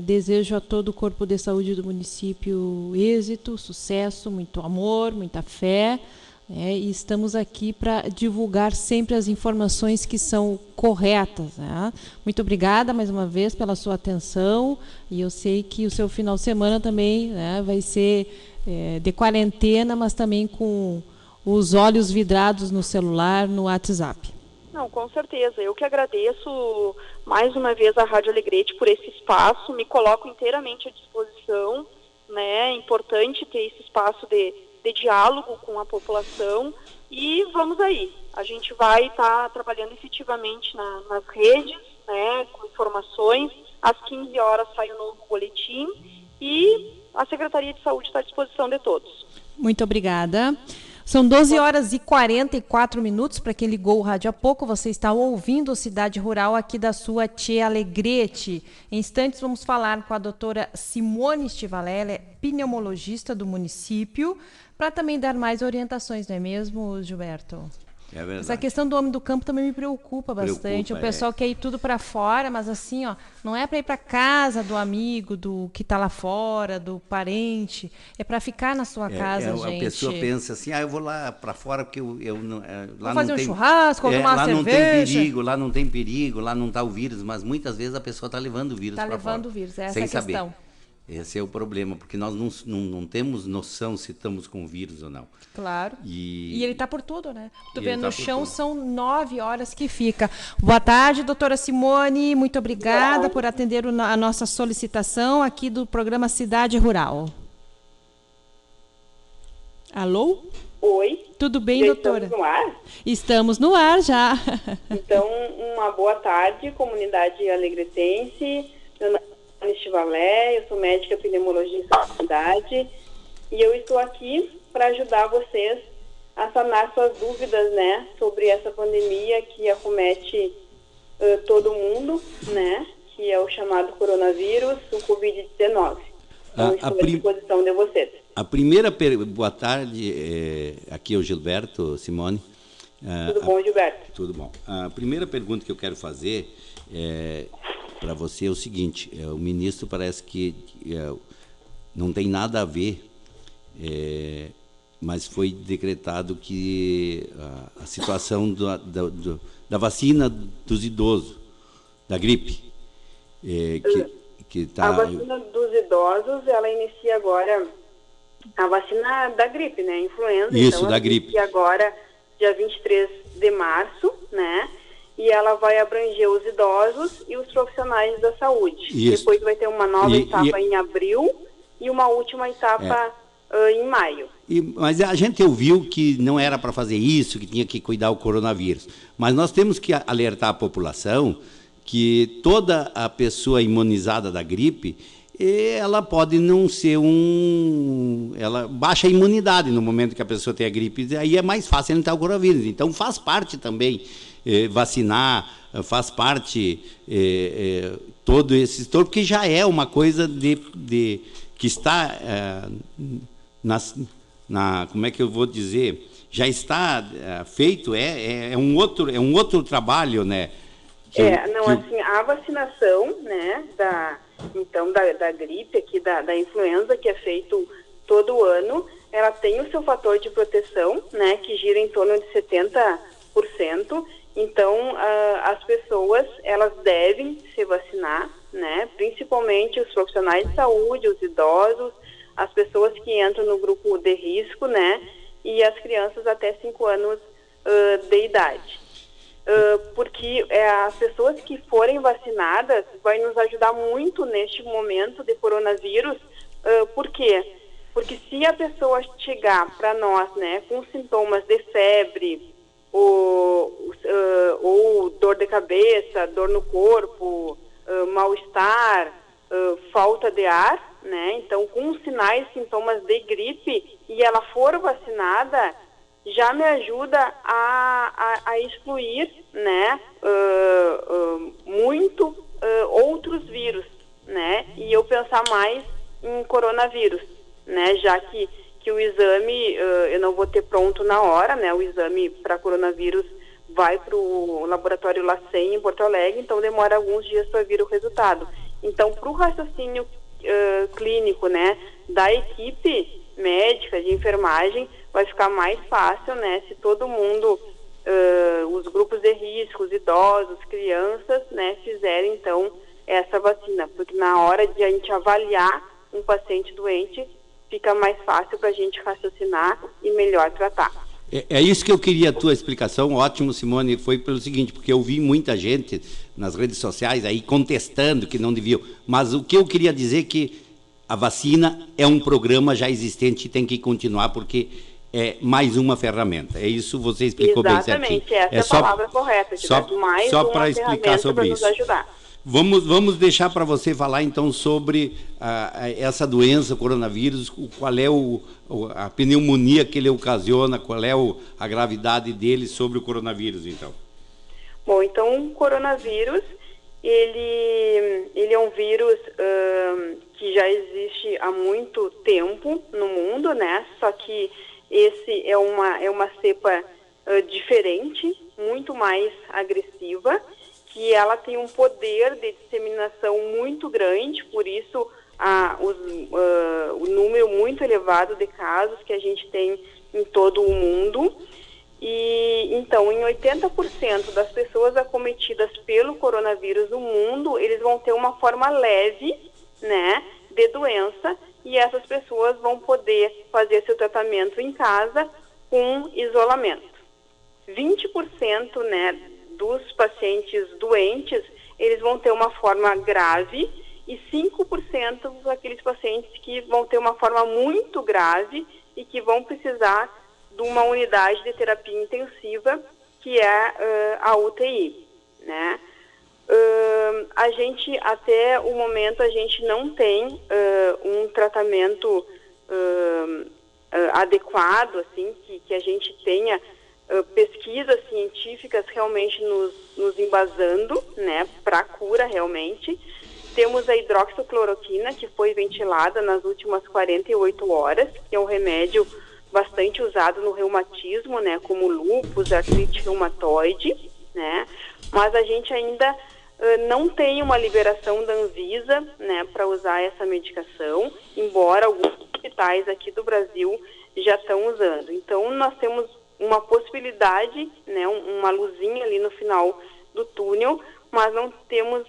S8: Desejo a todo o corpo de saúde do município êxito, sucesso, muito amor, muita fé. E estamos aqui para divulgar sempre as informações que são corretas, né? Muito obrigada mais uma vez pela sua atenção, e eu sei que o seu final de semana também, né, vai ser de quarentena, mas também com os olhos vidrados no celular, no WhatsApp.
S7: Não, com certeza. Eu que agradeço mais uma vez a Rádio Alegrete por esse espaço, me coloco inteiramente à disposição, né? É importante ter esse espaço de diálogo com a população, e vamos aí. A gente vai estar trabalhando efetivamente nas redes, né, com informações. Às 15 horas sai o novo boletim e a Secretaria de Saúde está à disposição de todos.
S8: Muito obrigada. São 12 horas e 44 minutos. Para quem ligou o rádio há pouco, você está ouvindo Cidade Rural aqui da sua Tia Alegrete. Em instantes vamos falar com a doutora Simone Estivalé, ela é pneumologista do município, para também dar mais orientações, não é mesmo, Gilberto?
S6: É verdade.
S8: Essa questão do homem do campo também me preocupa bastante. O pessoal quer ir tudo para fora, mas assim, não é para ir para casa do amigo, do que está lá fora, do parente. É para ficar na sua casa, gente.
S6: A pessoa pensa assim, eu vou lá para fora porque eu não... Lá
S8: vou fazer
S6: não
S8: um
S6: tem,
S8: churrasco, tomar uma cerveja.
S6: Lá não tem perigo, lá não está o vírus, mas muitas vezes a pessoa está levando o vírus para fora.
S8: Está levando o vírus, essa é a
S6: questão.
S8: Saber.
S6: Esse é o problema, porque nós não temos noção se estamos com vírus ou não.
S8: Claro. E ele está por tudo, né? Tu vê, no chão são 9 horas que fica. Boa tarde, doutora Simone. Muito obrigada por atender a nossa solicitação aqui do programa Cidade Rural. Alô?
S7: Oi.
S8: Tudo bem,
S7: já
S8: doutora?
S7: Estamos no ar?
S8: Estamos no ar já.
S7: Então, uma boa tarde, comunidade alegretense. Meu nome é Estivalé, eu sou médica pneumologista da cidade, e eu estou aqui para ajudar vocês a sanar suas dúvidas, né, sobre essa pandemia que acomete todo mundo, né, que é o chamado coronavírus, o Covid-19. Então, estou à disposição de vocês.
S6: A primeira boa tarde, aqui é o Gilberto, Simone.
S7: Tudo bom, Gilberto?
S6: Tudo bom. A primeira pergunta que eu quero fazer para você é o seguinte: o ministro parece que não tem nada a ver, mas foi decretado que a situação da vacina dos idosos, da gripe,
S7: a vacina dos idosos, ela inicia agora a vacina da gripe, né? Influenza.
S6: Isso,
S7: então,
S6: da gripe.
S7: Inicia agora, dia 23 de março, né? E ela vai abranger os idosos e os profissionais da saúde.
S6: Isso.
S7: Depois vai ter uma nova etapa em abril e uma última etapa em maio.
S6: Mas a gente ouviu que não era para fazer isso, que tinha que cuidar do coronavírus. Mas nós temos que alertar a população que toda a pessoa imunizada da gripe, ela pode não ser ela baixa a imunidade no momento que a pessoa tem a gripe, aí é mais fácil entrar o coronavírus. Então faz parte também vacinar, faz parte todo esse estouro, porque já é uma coisa que está como é que eu vou dizer, já está feito, é um outro trabalho, né?
S7: Assim, a vacinação, né, da gripe aqui, da influenza, que é feito todo ano, ela tem o seu fator de proteção, né, que gira em torno de 70%. Então, as pessoas, elas devem se vacinar, né, principalmente os profissionais de saúde, os idosos, as pessoas que entram no grupo de risco, né, e as crianças até 5 anos de idade. Porque as pessoas que forem vacinadas vai nos ajudar muito neste momento de coronavírus. Por quê? Porque se a pessoa chegar para nós, né, com sintomas de febre ou dor de cabeça, dor no corpo, mal-estar, falta de ar, né, então com sinais, sintomas de gripe, e ela for vacinada, já me ajuda a excluir, né, muito outros vírus, né, e eu pensar mais em coronavírus, né, já que o exame eu não vou ter pronto na hora, né, o exame para coronavírus vai para o laboratório LACEN em Porto Alegre, então demora alguns dias para vir o resultado. Então, para o raciocínio clínico, né, da equipe médica, de enfermagem, vai ficar mais fácil, né, se todo mundo, os grupos de risco, os idosos, crianças, né, fizerem, então, essa vacina. Porque na hora de a gente avaliar um paciente doente, fica mais fácil para a gente raciocinar e melhor tratar.
S6: É isso que eu queria, a tua explicação, ótimo, Simone, foi pelo seguinte, porque eu vi muita gente nas redes sociais aí contestando que não deviam, mas o que eu queria dizer é que a vacina é um programa já existente e tem que continuar, porque é mais uma ferramenta. É isso, você explicou bem certinho.
S7: Exatamente, essa é a palavra correta.
S6: Só para explicar sobre isso. Vamos deixar para você falar, então, sobre essa doença, o coronavírus, qual é a pneumonia que ele ocasiona, qual é a gravidade dele sobre o coronavírus, então.
S7: Bom, então, o coronavírus, ele é um vírus que já existe há muito tempo no mundo, né? Só que esse é uma cepa diferente, muito mais agressiva, que ela tem um poder de disseminação muito grande, por isso o número muito elevado de casos que a gente tem em todo o mundo. E então, em 80% das pessoas acometidas pelo coronavírus no mundo, eles vão ter uma forma leve, né, de doença, e essas pessoas vão poder fazer seu tratamento em casa com isolamento. 20%, né, dos pacientes doentes, eles vão ter uma forma grave, e 5% daqueles pacientes que vão ter uma forma muito grave e que vão precisar de uma unidade de terapia intensiva, que é a UTI, né? A gente, até o momento, a gente não tem um tratamento adequado, assim, que a gente tenha pesquisas científicas realmente nos embasando, né, para a cura realmente. Temos a hidroxicloroquina, que foi ventilada nas últimas 48 horas, que é um remédio bastante usado no reumatismo, né, como lúpus, artrite reumatoide, né, mas a gente ainda não tem uma liberação da Anvisa, né, para usar essa medicação, embora alguns hospitais aqui do Brasil já estão usando. Então, nós temos uma possibilidade, né, uma luzinha ali no final do túnel, mas não temos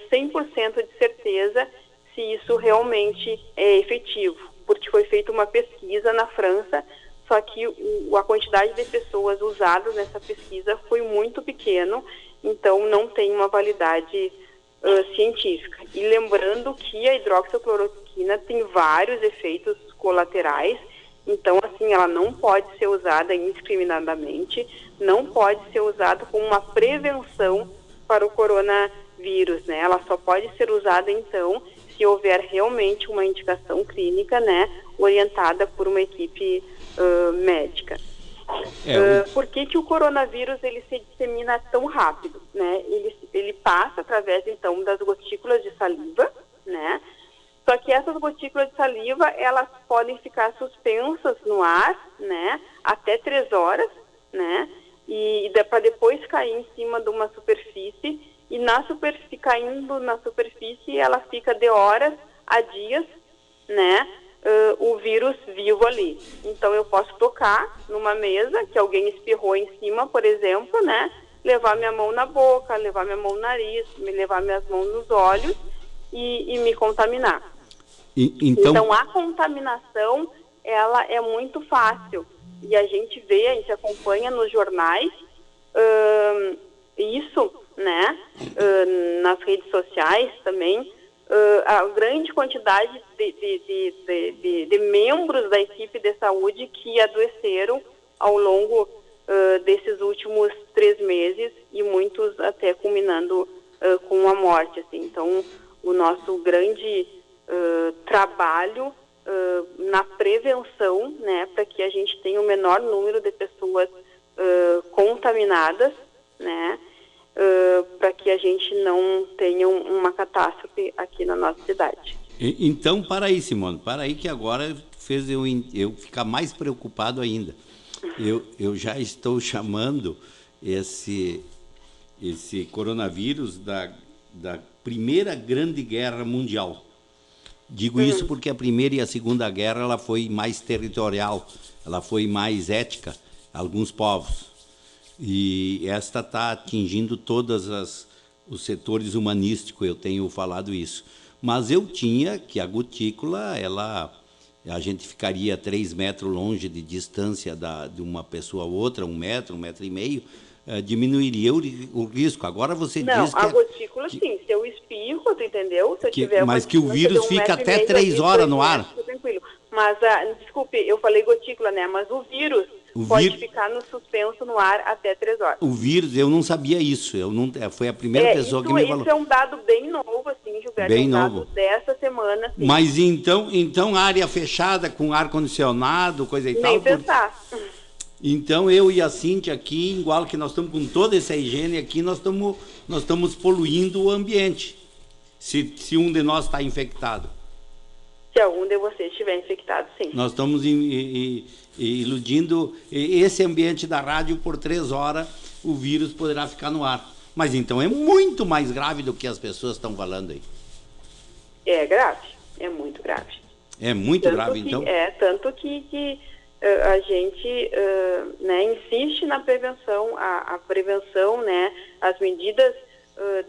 S7: 100% de certeza se isso realmente é efetivo, porque foi feita uma pesquisa na França, só que a quantidade de pessoas usadas nessa pesquisa foi muito pequeno, então não tem uma validade científica. E lembrando que a hidroxicloroquina tem vários efeitos colaterais, então, assim, ela não pode ser usada indiscriminadamente, não pode ser usada como uma prevenção para o coronavírus, né? Ela só pode ser usada, então, se houver realmente uma indicação clínica, né, orientada por uma equipe médica. Por que o coronavírus ele se dissemina tão rápido, né? Ele passa através, então, das gotículas de saliva, né? Só que essas gotículas de saliva, elas podem ficar suspensas no ar, né, até 3 horas, né, e para depois cair em cima de uma superfície, e caindo na superfície, ela fica de horas a dias, né, o vírus vivo ali. Então, eu posso tocar numa mesa que alguém espirrou em cima, por exemplo, né, levar minha mão na boca, levar minha mão no nariz, levar minhas mãos nos olhos e me contaminar. Então, a contaminação, ela é muito fácil. E a gente acompanha nos jornais isso, né, nas redes sociais também, a grande quantidade de membros da equipe de saúde que adoeceram ao longo desses últimos 3 meses e muitos até culminando com a morte, assim. Então, o nosso grande trabalho na prevenção, né, para que a gente tenha o menor número de pessoas contaminadas, né, para que a gente não tenha uma catástrofe aqui na nossa cidade.
S6: Então, para aí, Simone, para aí que agora fez eu ficar mais preocupado ainda. Eu já estou chamando esse coronavírus da Primeira Grande Guerra Mundial. Digo isso porque a Primeira e a Segunda Guerra ela foi mais territorial, ela foi mais ética, alguns povos. E esta está atingindo todos os setores humanísticos, eu tenho falado isso. Mas eu tinha que a gotícula, a gente ficaria 3 metros longe de distância de uma pessoa a outra, 1 metro, 1,5 metros, diminuiria o risco. Agora você
S7: não,
S6: diz que...
S7: a gotícula, sim. Se eu espirro, tu entendeu? Se eu tiver
S6: mas que o vírus fica até 3 horas no ar.
S7: Tranquilo. Mas, desculpe, eu falei gotícula, né? Mas o vírus pode ficar no suspenso no ar até 3 horas.
S6: O vírus, eu não sabia isso. Foi a primeira pessoa que me falou.
S7: Isso é um dado bem novo, assim, Gilberto.
S6: Bem
S7: novo.
S6: Dado
S7: dessa semana, sim.
S6: Mas então área fechada, com ar-condicionado, coisa e tal...
S7: Nem pensar.
S6: Então, eu e a Cíntia aqui, igual que nós estamos com toda essa higiene aqui, nós estamos poluindo o ambiente, se um de nós está infectado.
S7: Se algum de vocês estiver infectado, sim.
S6: Nós estamos iludindo esse ambiente da rádio por 3 horas, o vírus poderá ficar no ar. Mas então é muito mais grave do que as pessoas estão falando aí.
S7: É grave, é muito grave.
S6: É muito grave, então?
S7: Tanto que a gente né, insiste na prevenção, a prevenção, né, as medidas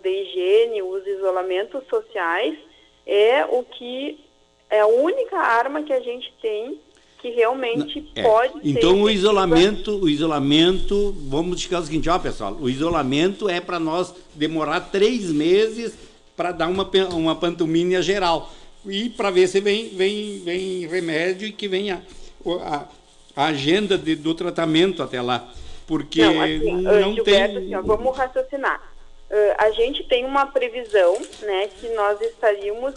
S7: de higiene, os isolamentos sociais, é a única arma que a gente tem que realmente pode ser...
S6: Então o isolamento, vamos dizer o seguinte, pessoal, o isolamento é para nós demorar 3 meses para dar uma pantomima geral. E para ver se vem remédio e que venha a agenda do tratamento até lá, porque não
S7: Gilberto,
S6: tem...
S7: Assim, vamos raciocinar. A gente tem uma previsão, né, que nós estaríamos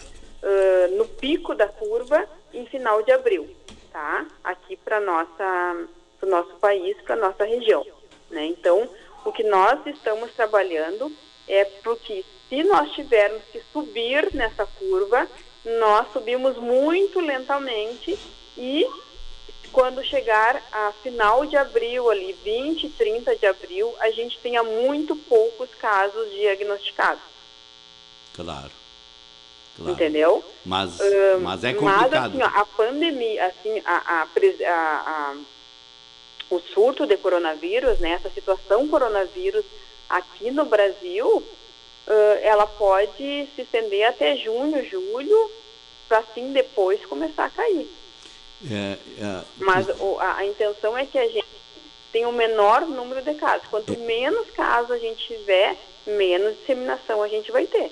S7: no pico da curva em final de abril, tá? Aqui para o nosso país, para nossa região. né? Então, o que nós estamos trabalhando é porque se nós tivermos que subir nessa curva, nós subimos muito lentamente e quando chegar a final de abril, ali 20, 30 de abril, a gente tenha muito poucos casos diagnosticados.
S6: Claro.
S7: Entendeu?
S6: Mas é complicado.
S7: Mas, assim, ó, a pandemia, assim, o surto de coronavírus, né, essa situação coronavírus aqui no Brasil, ela pode se estender até junho, julho, para assim depois começar a cair. Mas a intenção é que a gente tenha o menor número de casos. Quanto menos casos a gente tiver, menos disseminação a gente vai ter.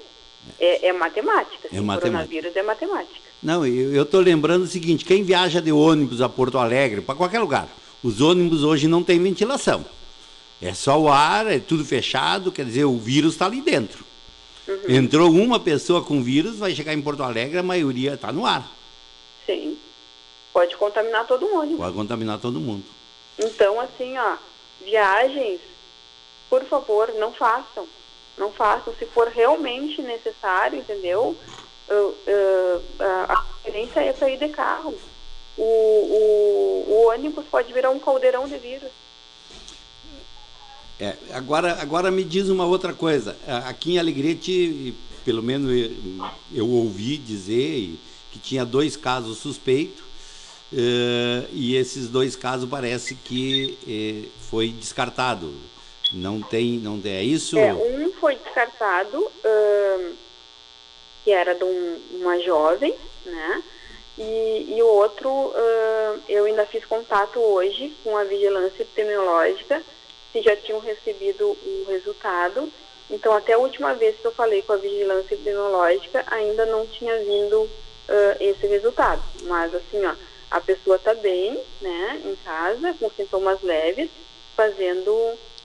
S7: É matemática. Coronavírus é matemática.
S6: Não, eu estou lembrando o seguinte, quem viaja de ônibus a Porto Alegre, para qualquer lugar, os ônibus hoje não têm ventilação. É só o ar, é tudo fechado, quer dizer, o vírus está ali dentro. Entrou uma pessoa com vírus, vai chegar em Porto Alegre, a maioria está no ar. Sim.
S7: Pode contaminar todo mundo.
S6: Pode contaminar todo mundo.
S7: Então, assim, ó, viagens, por favor, não façam. Não façam. Se for realmente necessário, entendeu? A preferência é sair de carro. O ônibus pode virar um caldeirão de vírus.
S6: Agora me diz uma outra coisa. Aqui em Alegrete, pelo menos eu ouvi dizer que tinha 2 casos suspeitos, e esses 2 casos parece que foi descartado. Não é isso?
S7: Um foi descartado, que era de uma jovem, né? E o outro, eu ainda fiz contato hoje com a vigilância epidemiológica, que já tinham recebido o resultado. Então, até a última vez que eu falei com a vigilância epidemiológica, ainda não tinha vindo esse resultado. Mas, assim, ó, a pessoa está bem, né, em casa, com sintomas leves, fazendo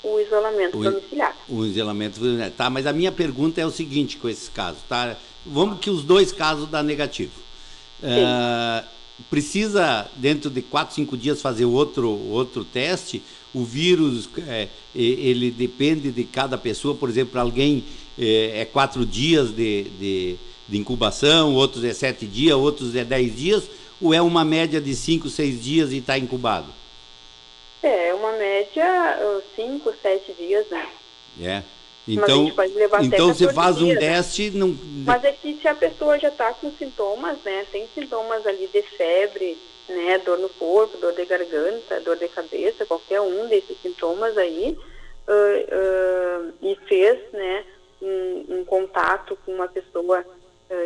S7: o isolamento domiciliar.
S6: O isolamento, tá, mas a minha pergunta é o seguinte com esses casos, tá? Vamos que os 2 casos dá negativo. Precisa, dentro de 4, 5 dias, fazer outro teste? O vírus, ele depende de cada pessoa, por exemplo, para alguém 4 dias de incubação, outros 7 dias, outros 10 dias, ou é uma média de 5, 6 dias e está incubado?
S7: É uma média 5, 7 dias, né?
S6: Então você faz um teste... Não...
S7: Mas é que se a pessoa já está com sintomas, né? Tem sintomas ali de febre, né? Dor no corpo, dor de garganta, dor de cabeça, qualquer um desses sintomas aí, e fez, né, um contato com uma pessoa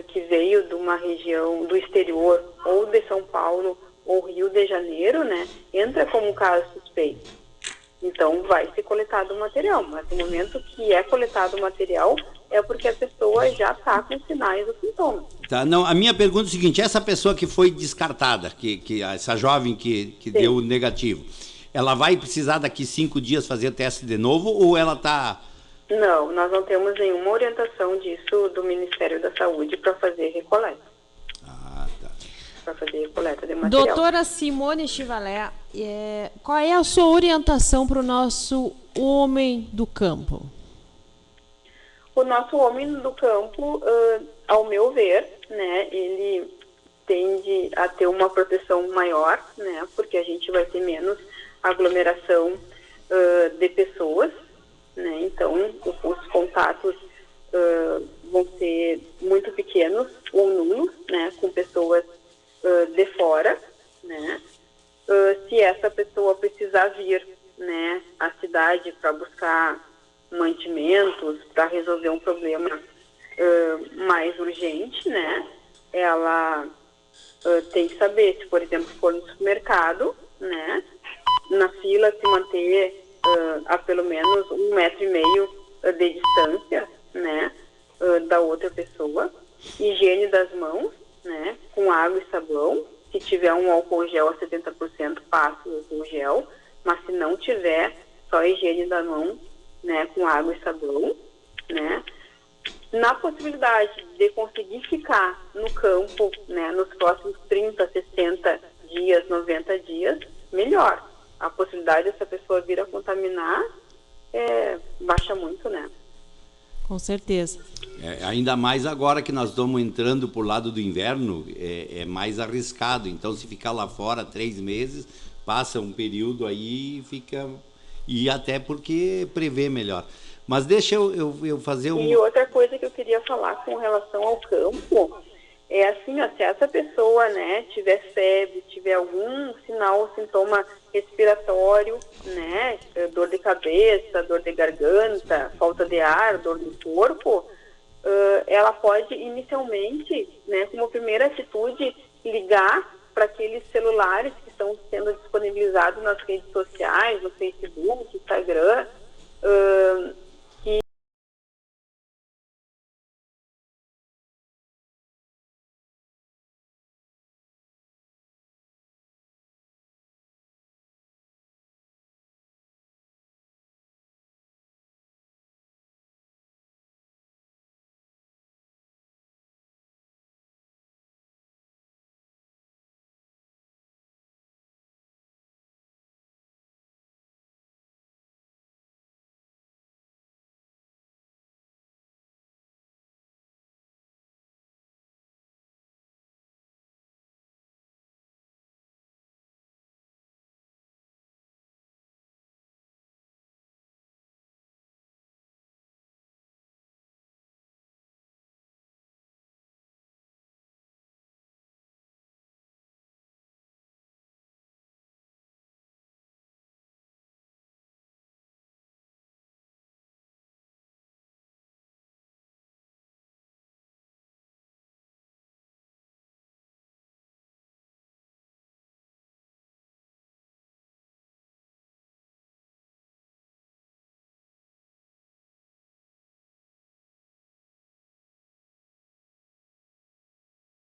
S7: que veio de uma região do exterior, ou de São Paulo, ou Rio de Janeiro, né? Entra como caso suspeito. Então, vai ser coletado o material, mas no momento que é coletado o material, é porque a pessoa já está com sinais ou sintomas.
S6: Tá, não, a minha pergunta é o seguinte, essa pessoa que foi descartada, essa jovem que deu negativo, ela vai precisar daqui 5 dias fazer teste de novo, ou ela está...
S7: Não, nós não temos nenhuma orientação disso do Ministério da Saúde para fazer recoleta. Para fazer coleta de material.
S8: Doutora Simone Chivalé, qual é a sua orientação para o nosso homem do campo?
S7: O nosso homem do campo, ao meu ver, né, ele tende a ter uma proteção maior, né, porque a gente vai ter menos aglomeração de pessoas, né, então os contatos vão ser muito pequenos ou nulos, né, com pessoas de fora, né? Se essa pessoa precisar vir, né, à cidade para buscar mantimentos, para resolver um problema mais urgente, né? Ela tem que saber, se por exemplo for no supermercado, né, na fila se manter a pelo menos 1,5 metro de distância, né, da outra pessoa, higiene das mãos, né, com água e sabão. Se tiver um álcool gel a 70%, passa o álcool gel, mas se não tiver, só a higiene da mão, né, com água e sabão, né. Na possibilidade de conseguir ficar no campo, né, nos próximos 30, 60 dias, 90 dias, melhor.
S9: a possibilidade dessa pessoa vir a contaminar baixa muito, né?
S8: Com certeza.
S6: Ainda mais agora que nós estamos entrando por lado do inverno, é mais arriscado. Então, se ficar lá fora 3 meses, passa um período aí e fica... E até porque prevê melhor. Mas deixa eu fazer um...
S9: E outra coisa que eu queria falar com relação ao campo é assim, ó, se essa pessoa, né, tiver febre, tiver algum sinal ou sintoma respiratório, né, dor de cabeça, dor de garganta, falta de ar, dor no corpo, ela pode inicialmente, né, como primeira atitude, ligar para aqueles celulares que estão sendo disponibilizados nas redes sociais, no Facebook, Instagram,